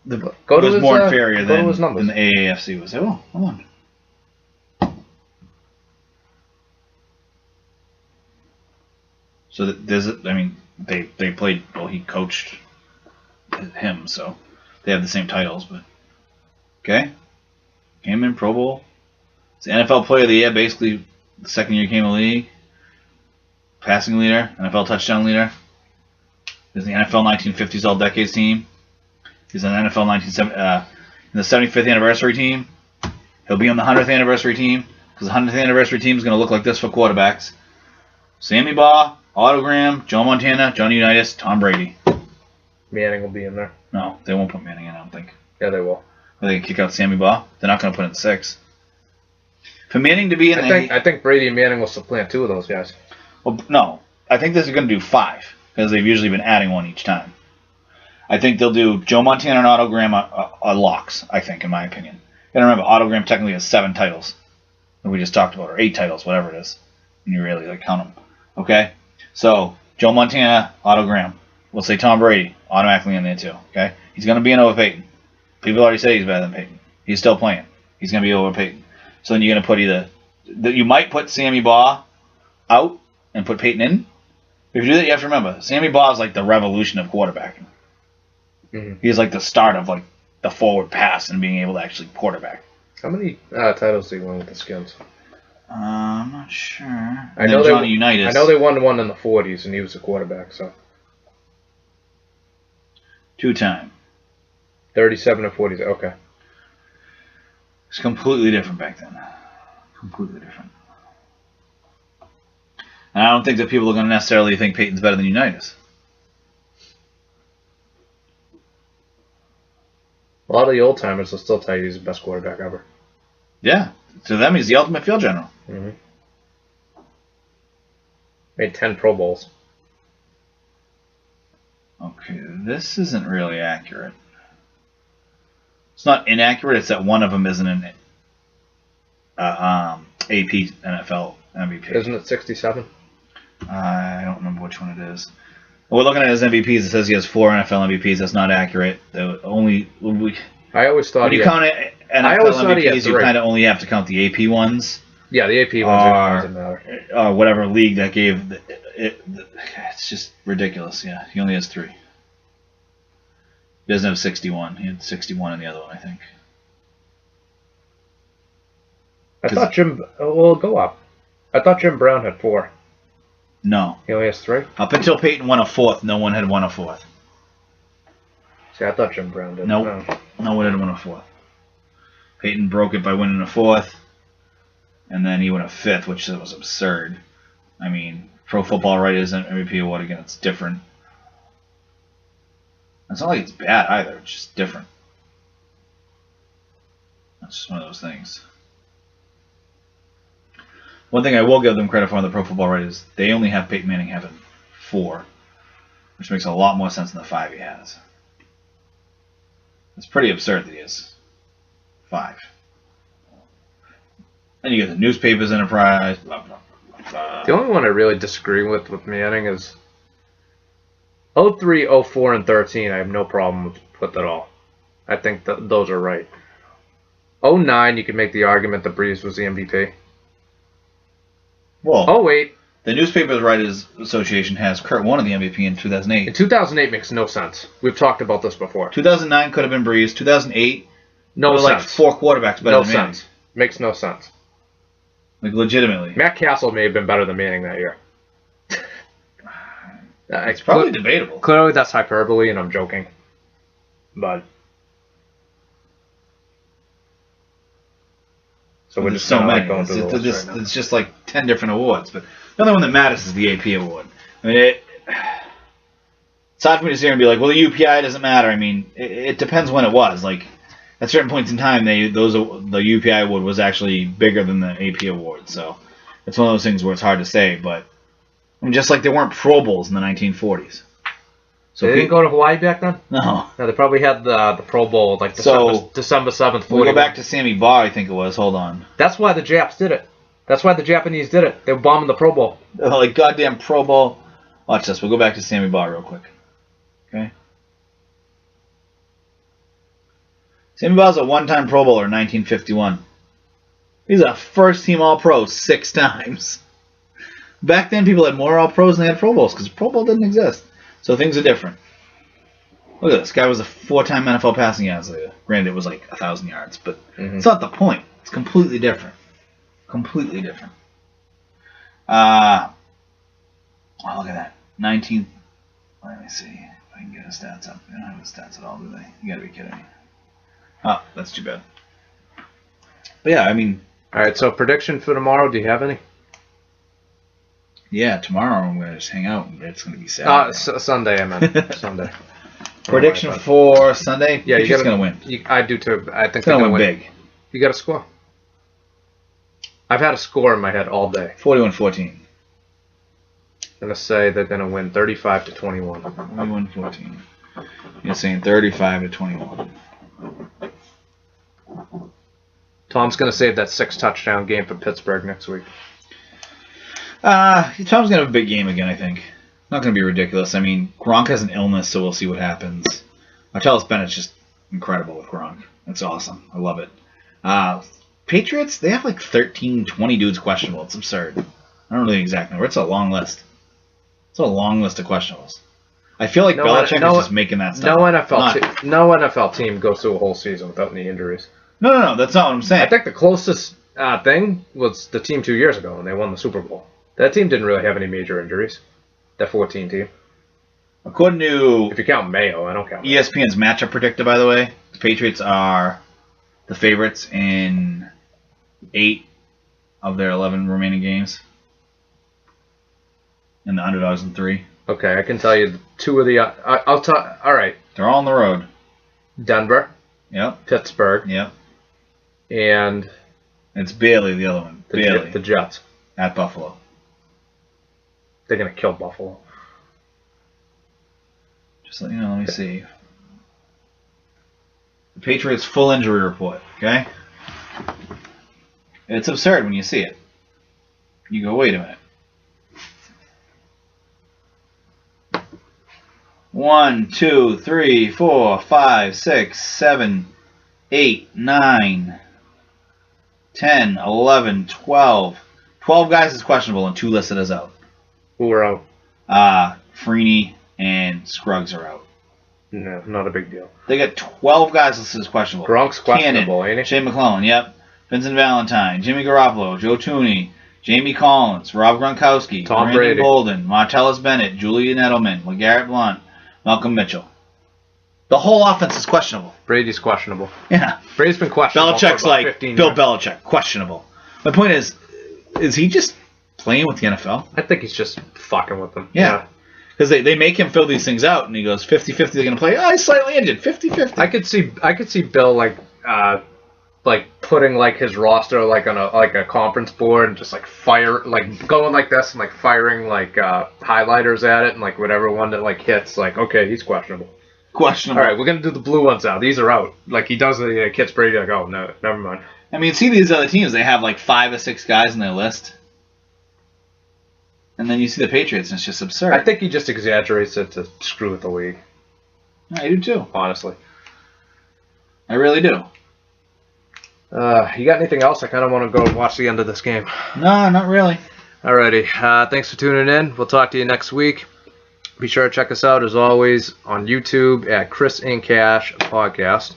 more inferior than the AAFC was. Oh, hold on. So they played. Well, he coached him, so they have the same titles. But okay, came in Pro Bowl. It's the NFL Player of the Year, basically the second year he came in the league. Passing leader, NFL touchdown leader. He's the NFL 1950s All Decades team. He's on the NFL in the 75th anniversary team. He'll be on the 100th anniversary team because the 100th anniversary team is going to look like this for quarterbacks. Sammy Baugh, Otto Graham, Joe Montana, Johnny Unitas, Tom Brady. Manning will be in there. No, they won't put Manning in, I don't think. Yeah, they will. Are they going to kick out Sammy Baugh? They're not going to put in 6. For Manning to be in I think Brady and Manning will supplant 2 of those guys. Well, no. I think this is going to do 5 because they've usually been adding 1 each time. I think they'll do Joe Montana and Otto Graham are locks, I think, in my opinion. And remember, Otto Graham technically has 7 titles that we just talked about, or 8 titles, whatever it is. And you really count them. Okay? So, Joe Montana, Otto Graham. We'll say Tom Brady, automatically in there too. Okay? He's going to be in over Peyton. People already say he's better than Peyton. He's still playing. He's going to be over Peyton. So then you're going to put you might put Sammy Baugh out and put Peyton in. If you do that, you have to remember, Sammy Baugh is like the revolution of quarterbacking. Mm-hmm. He's like the start of like the forward pass and being able to actually quarterback. How many titles did he win with the Skins? I'm not sure. I know Johnny Unitas. I know they won one in the 40s, and he was a quarterback. So 2-time. 37 and 40s. Okay. It's completely different back then. Completely different. And I don't think that people are going to necessarily think Peyton's better than Unitas. A lot of the old timers will still tell you he's the best quarterback ever. Yeah. So that means the ultimate field general. Mm-hmm. Made 10 Pro Bowls. Okay, this isn't really accurate. It's not inaccurate. It's that one of them isn't an AP NFL MVP. Isn't it 67? I don't remember which one it is. We're looking at his MVPs. It says he has 4 NFL MVPs. That's not accurate. I always thought when you count it, NFL MVPs, you kind of only have to count the AP ones. Yeah, the AP ones doesn't matter. Or whatever league that gave it. It's just ridiculous. Yeah, he only has 3. He doesn't have 61. He had 61 in the other one, I think. I thought Jim. Well, go up. I thought Jim Brown had 4. No. He only has 3? Up until Peyton won a 4th, no one had won a 4th. See, I thought Jim Brown did. Nope. No one had won a 4th. Peyton broke it by winning a 4th, and then he won a 5th, which was absurd. I mean, Pro Football Writers MVP award, again, it's different. It's not like it's bad either, it's just different. That's just one of those things. One thing I will give them credit for on the Pro Football Writers, they only have Peyton Manning having 4, which makes a lot more sense than the 5 he has. It's pretty absurd that he has 5. Then you get the newspapers enterprise, blah, blah, blah, blah. The only one I really disagree with Manning is 03, 04, and 13. I have no problem with at all. I think that those are right. 09, you could make the argument that Breeze was the MVP. Well, oh wait, the Newspapers Writers Association has Kurt Warner the MVP in 2008. In 2008 makes no sense. We've talked about this before. 2009 could have been Breeze. 2008, no sense. Like 4 quarterbacks better than Manning. Makes no sense. Like legitimately. Matt Castle may have been better than Manning that year. It's probably debatable. Clearly that's hyperbole and I'm joking. But so we're just so many. going through the list right now. It's just like 10 different awards, but the only one that matters is the AP award. I mean, it's hard for me to sit here and be like, well, the UPI doesn't matter. I mean, it depends when it was. Like, at certain points in time, the UPI award was actually bigger than the AP award. So it's one of those things where it's hard to say. But I mean, just like there weren't Pro Bowls in the 1940s. So they didn't go to Hawaii back then? No. No, they probably had the Pro Bowl like December 7th. We'll go back to Sammy Baugh, I think it was. Hold on. That's why the Japs did it. That's why the Japanese did it. They were bombing the Pro Bowl. Like goddamn Pro Bowl. Watch this. We'll go back to Sammy Baugh real quick. Okay. Sammy Baugh's a one-time Pro Bowler in 1951. He's a first-team All-Pro 6 times. Back then, people had more All-Pros than they had Pro Bowls because Pro Bowl didn't exist. So things are different. Look at this. Guy was a 4-time NFL passing yards leader. Granted, it was like 1,000 yards, but it's not the point. It's completely different. Completely different. Oh, look at that. 19. Let me see if I can get his stats up. They don't have his stats at all, do they? You gotta be kidding me. Oh, that's too bad. But yeah, I mean. All right. So prediction for tomorrow. Do you have any? Yeah, tomorrow I'm going to just hang out. It's going to be Saturday. Sunday, I meant. Sunday. Prediction for Sunday? Yeah, you're going to win. I do too. I think they're going to win big. You got a score? I've had a score in my head all day. 41-14. I'm going to say they're going to win 35-21. 41-14. You're saying 35-21. Tom's going to save that 6-touchdown game for Pittsburgh next week. Tom's going to have a big game again, I think. Not going to be ridiculous. I mean, Gronk has an illness, so we'll see what happens. Martellus Bennett's just incredible with Gronk. That's awesome. I love it. Patriots, they have like 13, 20 dudes questionable. It's absurd. I don't know the exact number. It's a long list. It's a long list of questionables. I feel like Belichick is just making that stuff. No NFL team goes through a whole season without any injuries. No. That's not what I'm saying. I think the closest thing was the team 2 years ago when they won the Super Bowl. That team didn't really have any major injuries. That 14 team. According to... If you count Mayo, I don't count Mayo. ESPN's matchup predictor, by the way, the Patriots are the favorites in 8 of their 11 remaining games. And the underdogs in 3. Okay, I can tell you 2 of the. I'll tell. All right, They're all on the road. Denver, Yep. Pittsburgh, Yep. and It's Bailey, the other one. Bailey. the Jets. At Buffalo. They're gonna kill Buffalo. Just let you know, let me see. The Patriots full injury report, okay? It's absurd when you see it. You go, wait a minute. 1, 2, 3, 4, 5, 6, 7, 8, 9, 10, 11, 12. 12 guys is questionable and 2 listed as out. Who are out? Freeney and Scruggs are out. No, not a big deal. They got 12 guys listed as questionable. Gronk's questionable, Cannon, ain't he? Shane McClellan, yep. Vincent Valentine, Jimmy Garoppolo, Joe Tooney, Jamie Collins, Rob Gronkowski, Tom Brandon Brady. Bolden, Martellus Bennett, Julian Edelman, LeGarrette Blount, Malcolm Mitchell. The whole offense is questionable. Brady's questionable. Yeah. Brady's been questionable. Belichick's for about like 15 Bill years. Belichick, questionable. My point is he just playing with the NFL? I think he's just fucking with them. Yeah. Because they make him fill these things out, and he goes 50-50 they're going to play. Oh, he's slightly injured. 50-50. I could see Bill like putting like his roster like on a conference board and just like going like this and like firing like highlighters at it and like whatever one that like hits like okay, he's questionable. Questionable. All right, we're gonna do the blue ones now. These are out. Like he does it, Kits Brady like oh no, never mind. I mean, see these other teams, they have like 5 or 6 guys on their list. And then you see the Patriots, and it's just absurd. I think he just exaggerates it to screw with the league. I do too. Honestly. I really do. You got anything else? I kind of want to go and watch the end of this game. No, not really. Alrighty. Thanks for tuning in. We'll talk to you next week. Be sure to check us out, as always, on YouTube at Chris and Cash Podcast.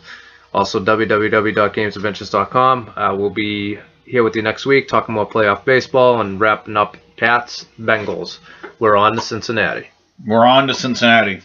Also, www.gamesofinterest.com. We'll be here with you next week talking more playoff baseball and wrapping up Pats Bengals. We're on to Cincinnati. We're on to Cincinnati.